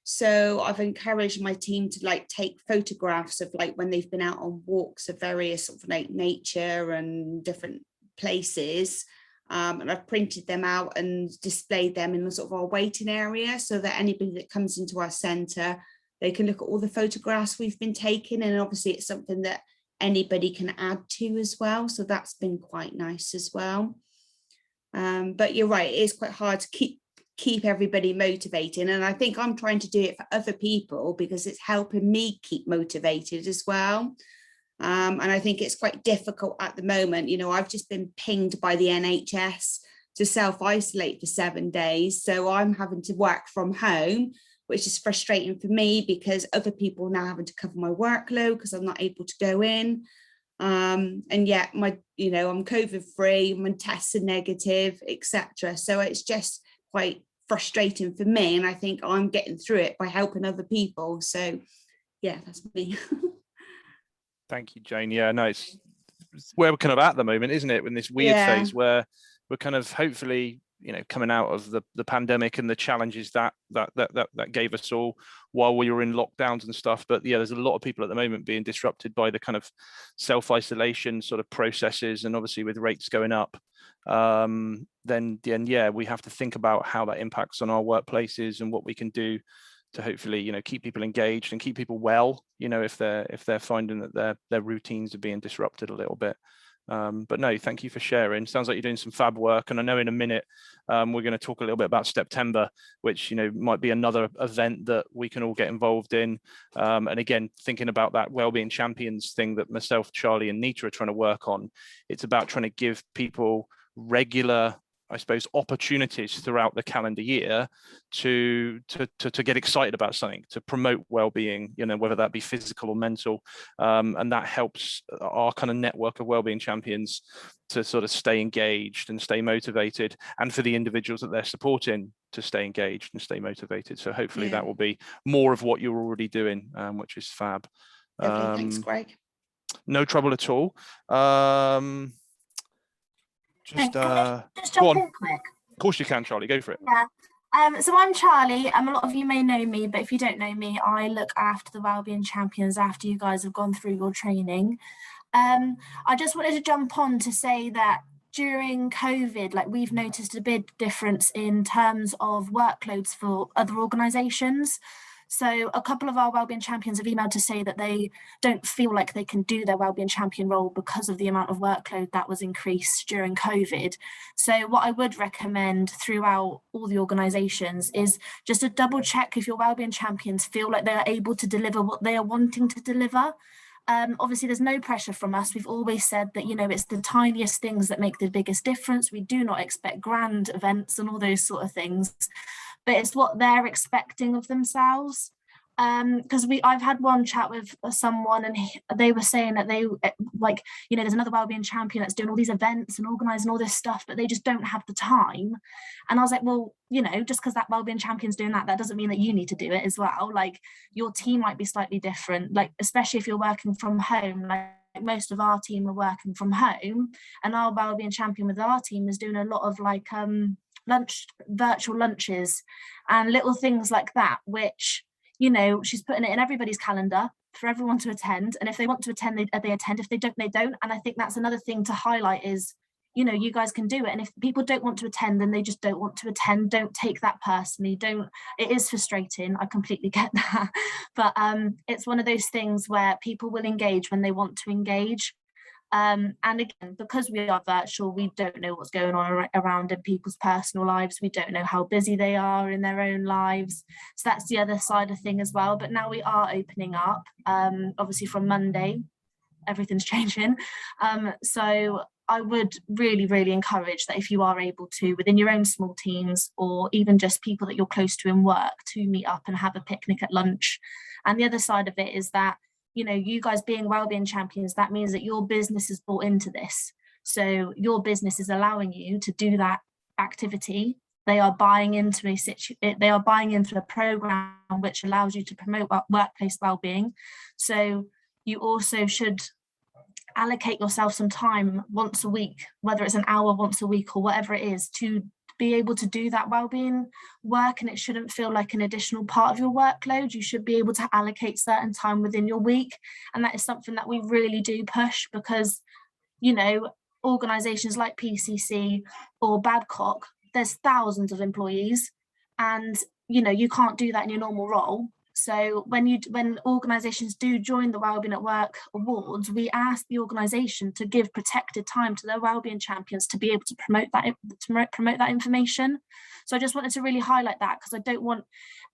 So I've encouraged my team to like take photographs of like when they've been out on walks of various sort of like nature and different places. And I've printed them out and displayed them in the sort of our waiting area, so that anybody that comes into our centre, they can look at all the photographs we've been taking. And obviously it's something that anybody can add to as well. So that's been quite nice as well. But you're right, it is quite hard to keep everybody motivated. And I think I'm trying to do it for other people because it's helping me keep motivated as well. And I think it's quite difficult at the moment. You know, I've just been pinged by the NHS to self-isolate for 7 days. So I'm having to work from home, which is frustrating for me because other people are now having to cover my workload because I'm not able to go in. And yet I'm COVID free, my tests are negative, etc. So it's just quite frustrating for me. And I think I'm getting through it by helping other people. So yeah, that's me. Thank you, Jane. Yeah, no, it's where we're kind of at the moment, isn't it? In this weird phase where we're kind of hopefully coming out of the pandemic and the challenges that gave us all while we were in lockdowns and stuff. But yeah, there's a lot of people at the moment being disrupted by the kind of self-isolation sort of processes, and obviously with rates going up, then yeah, we have to think about how that impacts on our workplaces and what we can do to hopefully keep people engaged and keep people well, if they're finding that their routines are being disrupted a little bit. But no, thank you for sharing. Sounds like you're doing some fab work, and I know in a minute we're going to talk a little bit about September, which might be another event that we can all get involved in. And again, thinking about that Wellbeing Champions thing that myself, Charlie, and Nita are trying to work on, it's about trying to give people regular, I suppose, opportunities throughout the calendar year to get excited about something, to promote well-being, whether that be physical or mental, and that helps our kind of network of wellbeing champions to sort of stay engaged and stay motivated, and for the individuals that they're supporting to stay engaged and stay motivated. So hopefully that will be more of what you're already doing, which is fab. Thanks, Greg. No trouble at all. Just jump in quick? Of course you can, Charlie. Go for it. Yeah. So I'm Charlie. A lot of you may know me, but if you don't know me, I look after the Wellbeing Champions after you guys have gone through your training. I just wanted to jump on to say that during COVID, we've noticed a big difference in terms of workloads for other organisations. So a couple of our Wellbeing Champions have emailed to say that they don't feel like they can do their Wellbeing Champion role because of the amount of workload that was increased during COVID. So what I would recommend throughout all the organisations is just to double check if your Wellbeing Champions feel like they're able to deliver what they are wanting to deliver. Obviously, there's no pressure from us. We've always said that, it's the tiniest things that make the biggest difference. We do not expect grand events and all those sort of things, but it's what they're expecting of themselves. Because I've had one chat with someone, and they were saying that they there's another Wellbeing Champion that's doing all these events and organising all this stuff, but they just don't have the time. And I was like, well, just because that Wellbeing Champion's doing that doesn't mean that you need to do it as well. Your team might be slightly different, especially if you're working from home. Most of our team are working from home, and our Wellbeing Champion with our team is doing a lot of virtual lunches and little things like that, which she's putting it in everybody's calendar for everyone to attend. And if they want to attend, they attend. If they don't, they don't. And I think that's another thing to highlight is, you guys can do it. And if people don't want to attend, then they just don't want to attend. Don't take that personally. It is frustrating. I completely get that. But it's one of those things where people will engage when they want to engage. And again, because we are virtual, we don't know what's going on around in people's personal lives. We don't know how busy they are in their own lives. So that's the other side of thing as well. But now we are opening up. Obviously from Monday, everything's changing. So I would really, really encourage that if you are able to, within your own small teams, or even just people that you're close to in work, to meet up and have a picnic at lunch. And the other side of it is that you guys being Wellbeing Champions, that means that your business is bought into this. So your business is allowing you to do that activity. They are buying into a program which allows you to promote workplace wellbeing. So you also should allocate yourself some time once a week, whether it's an hour once a week or whatever it is, to be able to do that wellbeing work. And it shouldn't feel like an additional part of your workload. You should be able to allocate certain time within your week. And that is something that we really do push, because organizations like PCC or Babcock, there's thousands of employees, and you can't do that in your normal role. So when organisations do join the Wellbeing at Work Awards, we ask the organisation to give protected time to their Wellbeing Champions to be able to promote that information. So I just wanted to really highlight that, because I don't want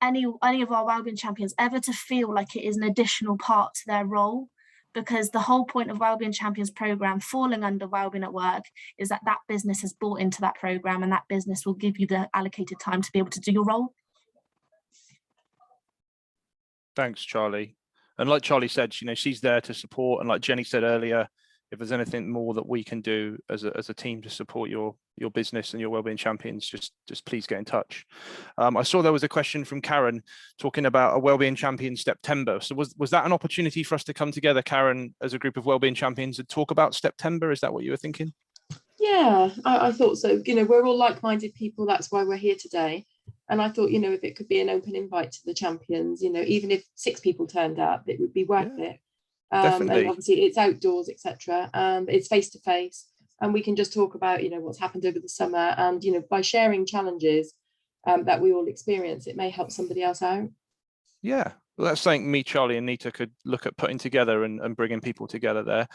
any of our Wellbeing Champions ever to feel like it is an additional part to their role, because the whole point of Wellbeing Champions programme falling under Wellbeing at Work is that business has bought into that programme, and that business will give you the allocated time to be able to do your role. Thanks, Charlie. And like Charlie said, she's there to support. And like Jenny said earlier, if there's anything more that we can do as a team to support your business and your Wellbeing Champions, just please get in touch. I saw there was a question from Karen talking about a Wellbeing Champion September. So was that an opportunity for us to come together, Karen, as a group of Wellbeing Champions, and talk about September? Is that what you were thinking? Yeah, I thought so. You know, we're all like-minded people. That's why we're here today. And I thought, you know, if it could be an open invite to the champions, you know, even if 6 people turned up, it would be worth it. And Definitely. obviously it's outdoors, etc. And it's face to face. And we can just talk about, you know, what's happened over the summer. And, you know, by sharing challenges that we all experience, it may help somebody else out. Yeah, well, that's something me, Charlie and Nita could look at putting together and bringing people together there.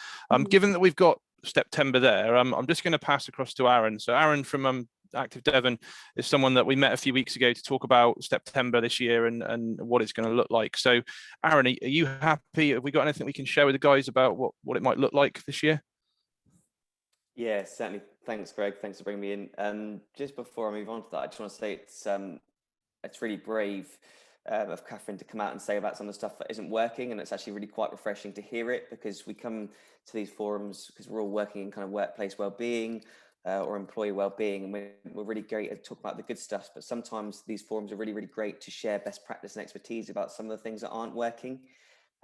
Given that we've got September there, I'm just going to pass across to Aaron. So Aaron from Active Devon is someone that we met a few weeks ago to talk about September this year and what it's going to look like. So Aaron, are you happy? Have we got anything we can share with the guys about what it might look like this year? Yeah, certainly. Thanks, Greg. Thanks for bringing me in. Just before I move on to that, I just want to say it's really brave of Catherine to come out and say about some of the stuff that isn't working, and it's actually really quite refreshing to hear it, because we come to these forums because we're all working in kind of workplace well-being or employee well-being, and we're really great at talking about the good stuff, but sometimes these forums are really, really great to share best practice and expertise about some of the things that aren't working.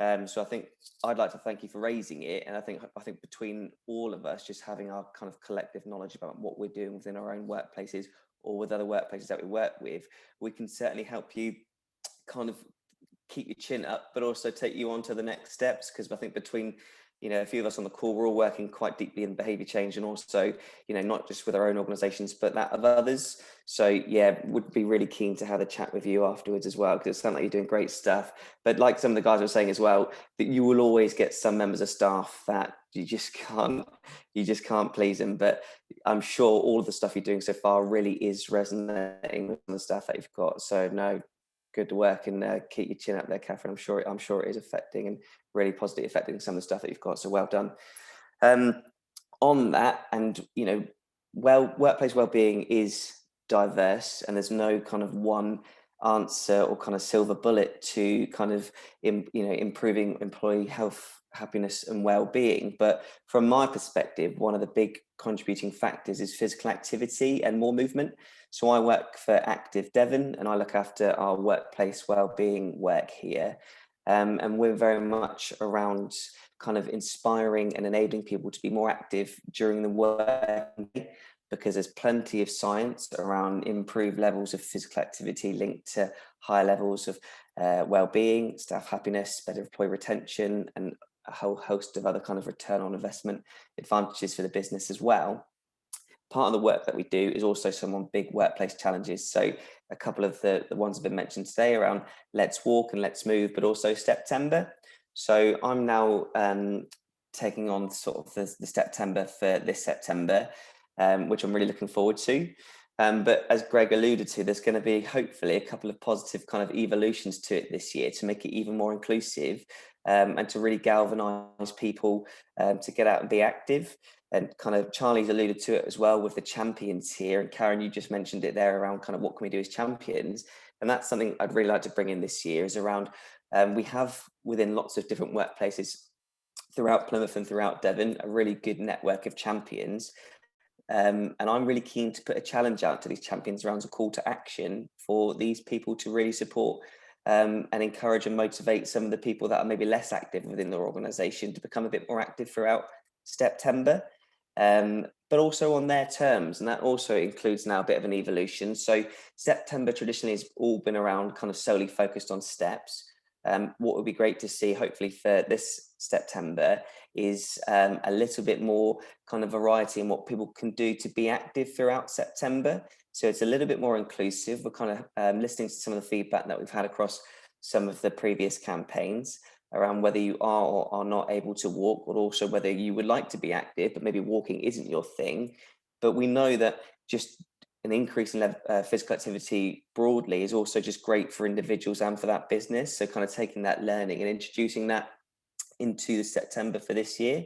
So I think I'd like to thank you for raising it, and I think between all of us, just having our kind of collective knowledge about what we're doing within our own workplaces or with other workplaces that we work with, we can certainly help you kind of keep your chin up, but also take you on to the next steps. Because I think between, you know, a few of us on the call, we're all working quite deeply in behaviour change, and also, you know, not just with our own organisations, but that of others. So yeah, would be really keen to have a chat with you afterwards as well, because it sounds like you're doing great stuff. But like some of the guys were saying as well, that you will always get some members of staff that you just can't please them. But I'm sure all of the stuff you're doing so far really is resonating with the stuff that you've got. So no, good work, and keep your chin up there, Catherine. I'm sure it is affecting, and really positively affecting some of the stuff that you've got. So well done. On that, and you know, workplace wellbeing is diverse, and there's no kind of one answer or kind of silver bullet to kind of improving employee health, happiness and well-being. But from my perspective, one of the big contributing factors is physical activity and more movement. So I work for Active Devon, and I look after our workplace wellbeing work here. And we're very much around kind of inspiring and enabling people to be more active during the working day, because there's plenty of science around improved levels of physical activity linked to higher levels of well-being, staff happiness, better employee retention, and a whole host of other kind of return on investment advantages for the business as well. Part of the work that we do is also some big workplace challenges. So a couple of the ones have been mentioned today around Let's Walk and Let's Move, but also September. So I'm now taking on sort of the September for this September, which I'm really looking forward to. But as Greg alluded to, there's going to be hopefully a couple of positive kind of evolutions to it this year to make it even more inclusive, and to really galvanise people to get out and be active. And kind of Charlie's alluded to it as well with the champions here. And Karen, you just mentioned it there around kind of what can we do as champions. And that's something I'd really like to bring in this year, is around, we have within lots of different workplaces throughout Plymouth and throughout Devon, a really good network of champions. And I'm really keen to put a challenge out to these champions around a call to action for these people to really support and encourage and motivate some of the people that are maybe less active within their organisation to become a bit more active throughout September, but also on their terms. And that also includes now a bit of an evolution. So September traditionally has all been around kind of solely focused on steps. What would be great to see hopefully for this September is a little bit more kind of variety in what people can do to be active throughout September. So it's a little bit more inclusive. We're kind of listening to some of the feedback that we've had across some of the previous campaigns around whether you are or are not able to walk, but also whether you would like to be active, but maybe walking isn't your thing. But we know that just an increase in physical activity broadly is also just great for individuals and for that business. So kind of taking that learning and introducing that into the September for this year.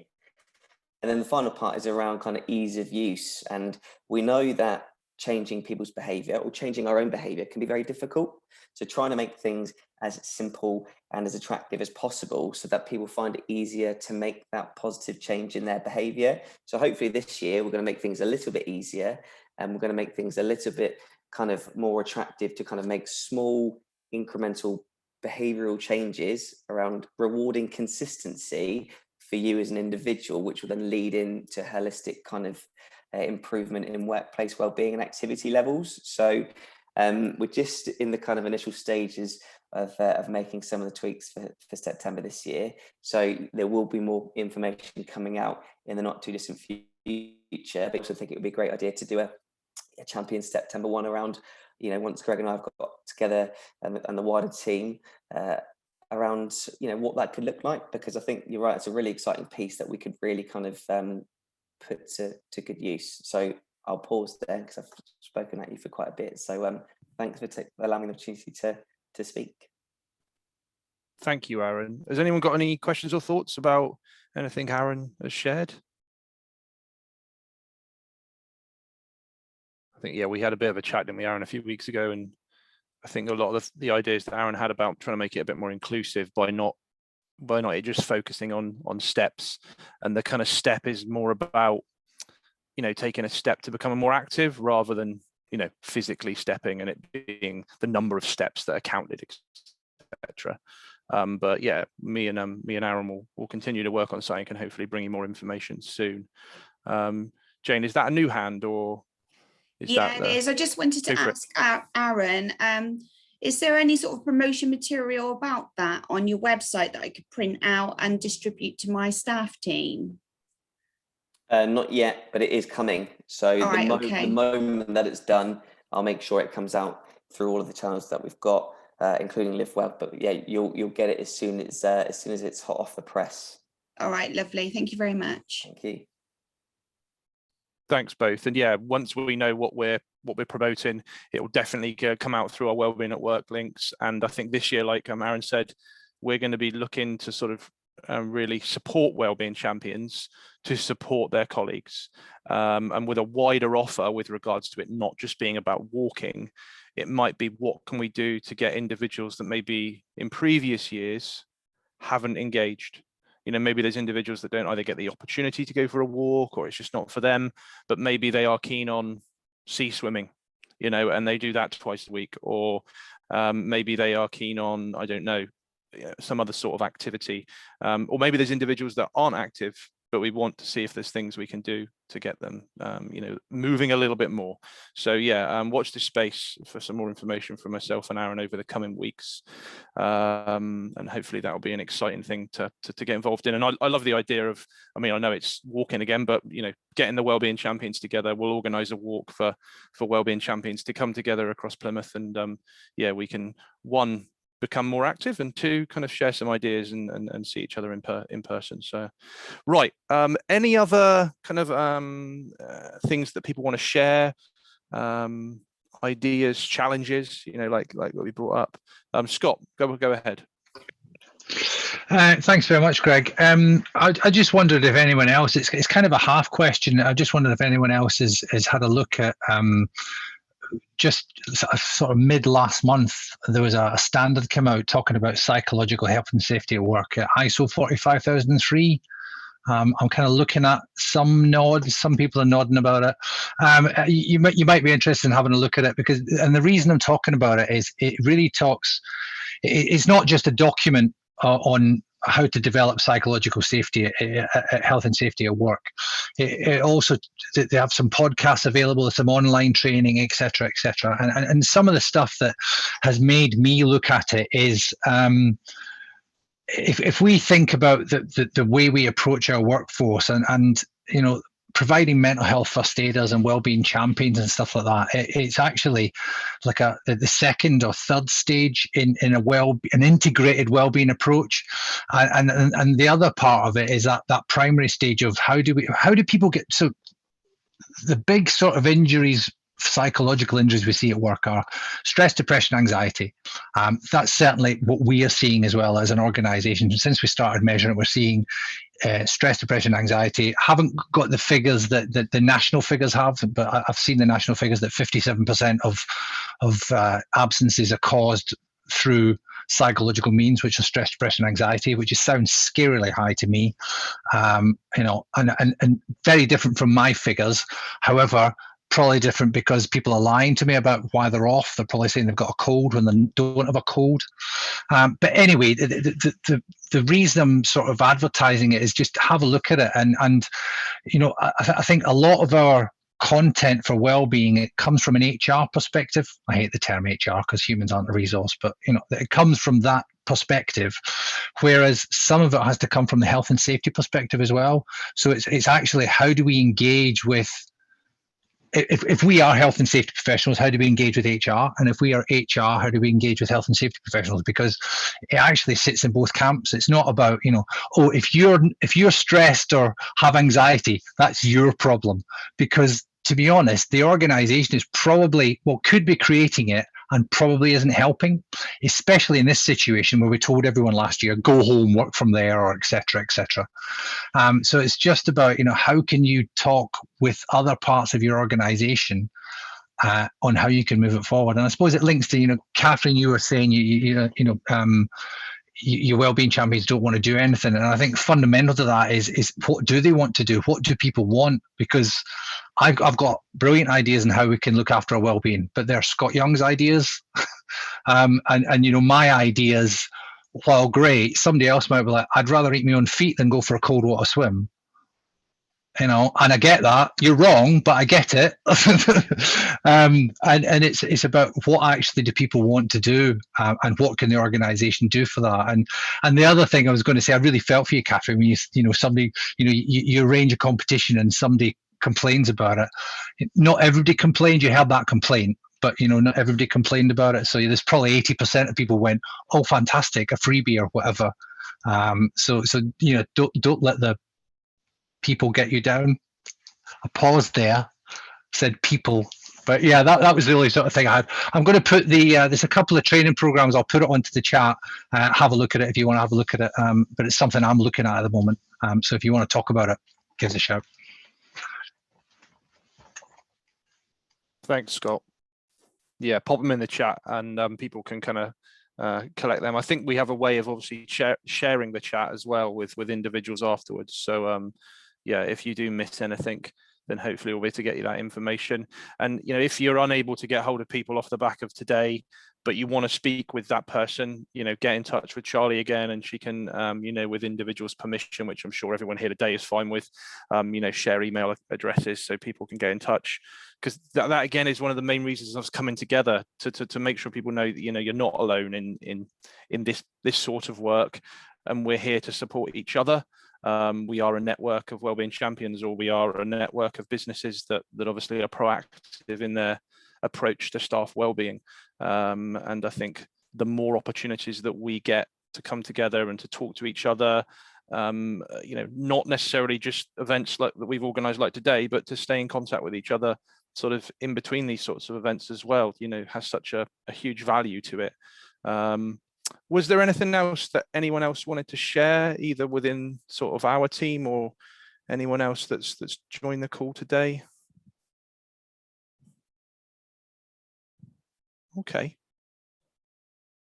And then the final part is around kind of ease of use. And we know that changing people's behavior or changing our own behavior can be very difficult. So trying to make things as simple and as attractive as possible so that people find it easier to make that positive change in their behavior. So hopefully this year, we're going to make things a little bit easier, and we're going to make things a little bit kind of more attractive to kind of make small incremental behavioral changes around rewarding consistency for you as an individual, which will then lead into holistic kind of improvement in workplace wellbeing and activity levels. So we're just in the kind of initial stages of making some of the tweaks for September this year. So there will be more information coming out in the not too distant future. But I also think it would be a great idea to do a Champion September one around, once Greg and I have got together and the wider team around, what that could look like, because I think you're right, it's a really exciting piece that we could really kind of put to good use. So I'll pause there because I've spoken at you for quite a bit. So thanks for allowing me the opportunity to speak. Thank you, Aaron. Has anyone got any questions or thoughts about anything Aaron has shared? I think, yeah, we had a bit of a chat, didn't we, Aaron, a few weeks ago, and I think a lot of the ideas that Aaron had about trying to make it a bit more inclusive by not just focusing on steps, and the kind of step is more about, taking a step to become more active rather than, physically stepping and it being the number of steps that are counted, etc. But yeah, me and Aaron will continue to work on something and hopefully bring you more information soon. Jane, is that a new hand or? Yeah, it is. I just wanted to ask Aaron, is there any sort of promotion material about that on your website that I could print out and distribute to my staff team? Not yet, but it is coming. So the moment that it's done, I'll make sure it comes out through all of the channels that we've got, including Live Well. But yeah, you'll get it as soon as it's hot off the press. All right, lovely. Thank you very much. Thank you. Thanks both. And yeah, once we know what we're promoting, it will definitely come out through our Wellbeing at Work links. And I think this year, like Aaron said, we're going to be looking to sort of really support wellbeing champions to support their colleagues, and with a wider offer with regards to it not just being about walking. It might be, what can we do to get individuals that maybe in previous years haven't engaged? Maybe there's individuals that don't either get the opportunity to go for a walk, or it's just not for them, but maybe they are keen on sea swimming, and they do that twice a week, or maybe they are keen on, I don't know, some other sort of activity, or maybe there's individuals that aren't active, but we want to see if there's things we can do to get them, moving a little bit more. So yeah, watch this space for some more information from myself and Aaron over the coming weeks, and hopefully that will be an exciting thing to get involved in. And I love the idea of, I know it's walking again, but getting the wellbeing champions together. We'll organise a walk for wellbeing champions to come together across Plymouth, and yeah, we can, one, become more active, and two, kind of share some ideas and see each other in person. So right, any other kind of things that people want to share, ideas, challenges, like what we brought up? Scott, go ahead. Thanks very much, Greg. I just wondered if anyone else, it's kind of a half question. I just wondered if anyone else has had a look at just sort of mid last month, there was a standard come out talking about psychological health and safety at work at ISO 45003. I'm kind of looking at some nods. Some people are nodding about it. You might be interested in having a look at it, and the reason I'm talking about it is it really talks. It's not just a document on how to develop psychological safety, health and safety at work. It also, they have some podcasts available, some online training, etc., etc. And some of the stuff that has made me look at it is, if we think about the way we approach our workforce and providing mental health first aiders and wellbeing champions and stuff like that, it's actually like the second or third stage in an integrated wellbeing approach, and the other part of it is that primary stage of how do people get, so the big sort of injuries, psychological injuries we see at work are stress, depression, anxiety. That's certainly what we are seeing as well as an organisation. Since we started measuring it, we're seeing stress, depression, anxiety. Haven't got the figures that the national figures have, but I've seen the national figures that 57% of absences are caused through psychological means, which are stress, depression, anxiety, which sounds scarily high to me, and very different from my figures. However, probably different because people are lying to me about why they're off. They're probably saying they've got a cold when they don't have a cold. But anyway, the reason I'm sort of advertising it is just have a look at it. And I think a lot of our content for well-being, it comes from an HR perspective. I hate the term HR because humans aren't a resource, but it comes from that perspective, whereas some of it has to come from the health and safety perspective as well. So it's actually, how do we engage with, if we are health and safety professionals, how do we engage with HR? And if we are HR, how do we engage with health and safety professionals? Because it actually sits in both camps. It's not about, oh, if you're stressed or have anxiety, that's your problem. Because to be honest, the organization is probably, could be creating it and probably isn't helping, especially in this situation where we told everyone last year, go home, work from there, or et cetera, et cetera. So it's just about, how can you talk with other parts of your organization on how you can move it forward. And I suppose it links to, Catherine, you were saying, your wellbeing champions don't want to do anything. And I think fundamental to that is what do they want to do? What do people want? Because I've got brilliant ideas on how we can look after our wellbeing, but they're Scott Young's ideas. And my ideas, while great, somebody else might be like, I'd rather eat my own feet than go for a cold water swim. And I get that. You're wrong, but I get it. And it's about what actually do people want to do, and what can the organisation do for that. And the other thing I was going to say, I really felt for you, Catherine, when somebody, you arrange a competition and somebody complains about it. Not everybody complained. You had that complaint, but not everybody complained about it. So there's probably 80% of people went, oh, fantastic, a freebie or whatever. So don't let the people get you down. I paused there, said people, but yeah, that was the only sort of thing I had. I'm going to put there's a couple of training programs. I'll put it onto the chat. Have a look at it if you want to have a look at it. But it's something I'm looking at the moment. So if you want to talk about it, give us a shout. Thanks, Scott. Yeah, pop them in the chat and people can kind of collect them. I think we have a way of obviously sharing the chat as well with individuals afterwards. So yeah, if you do miss anything, then hopefully we'll be able to get you that information. And if you're unable to get hold of people off the back of today, but you want to speak with that person, get in touch with Charlie again, and she can, with individuals' permission, which I'm sure everyone here today is fine with, share email addresses so people can get in touch. Because that again is one of the main reasons of us coming together to make sure people know that you're not alone in this sort of work, and we're here to support each other. We are a network of wellbeing champions, or we are a network of businesses that obviously are proactive in their approach to staff wellbeing. And I think the more opportunities that we get to come together and to talk to each other, not necessarily just events like that we've organized like today, but to stay in contact with each other sort of in between these sorts of events as well, has such a huge value to it. Was there anything else that anyone else wanted to share, either within sort of our team or anyone else that's joined the call today? Okay.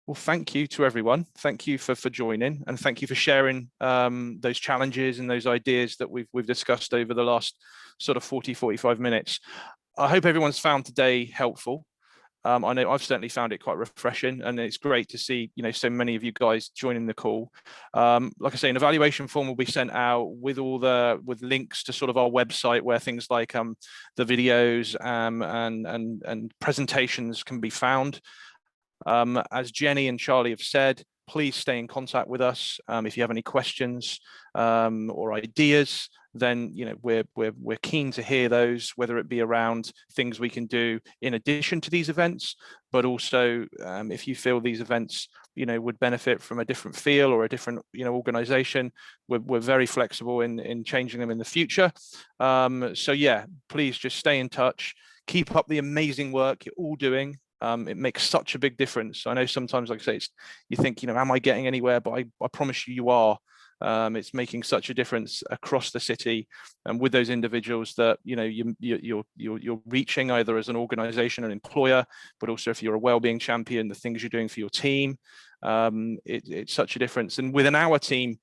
Well, thank you to everyone. Thank you for joining, and thank you for sharing those challenges and those ideas that we've discussed over the last sort of 45 minutes. I hope everyone's found today helpful. I know I've certainly found it quite refreshing, and it's great to see so many of you guys joining the call. Like I say, an evaluation form will be sent out with with links to sort of our website, where things like the videos and presentations can be found. As Jenny and Charlie have said, please stay in contact with us. If you have any questions or ideas, then we're keen to hear those, whether it be around things we can do in addition to these events, but also if you feel these events would benefit from a different feel or a different organization, we're very flexible in changing them in the future. So yeah, please just stay in touch, keep up the amazing work you're all doing. It makes such a big difference. I know sometimes, like I say, you think, am I getting anywhere? But I promise you are. It's making such a difference across the city, and with those individuals that you're reaching, either as an organisation, an employer, but also if you're a wellbeing champion, the things you're doing for your team. It's such a difference. And within our team,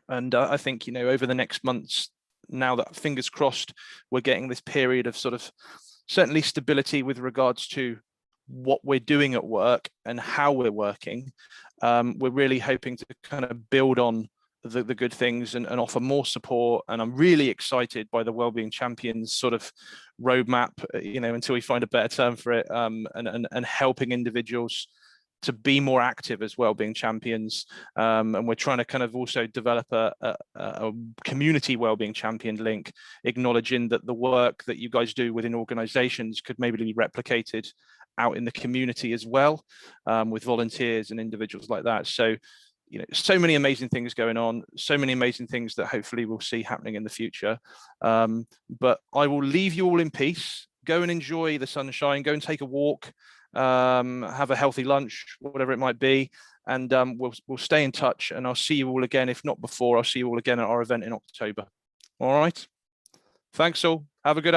and I think over the next months, now that fingers crossed, we're getting this period of sort of certainly stability with regards to what we're doing at work and how we're working. We're really hoping to kind of build on the good things and offer more support. And I'm really excited by the Wellbeing Champions sort of roadmap, you know, until we find a better term for it, and helping individuals to be more active as Wellbeing Champions. And we're trying to kind of also develop a community Wellbeing Champion link, acknowledging that the work that you guys do within organizations could maybe be replicated out in the community as well, with volunteers and individuals like that. So, you know, so many amazing things going on, so many amazing things that hopefully we'll see happening in the future. But I will leave you all in peace. Go and enjoy the sunshine, go and take a walk, have a healthy lunch, whatever it might be. And we'll stay in touch, and I'll see you all again. If not before, I'll see you all again at our event in October. All right. Thanks all. Have a good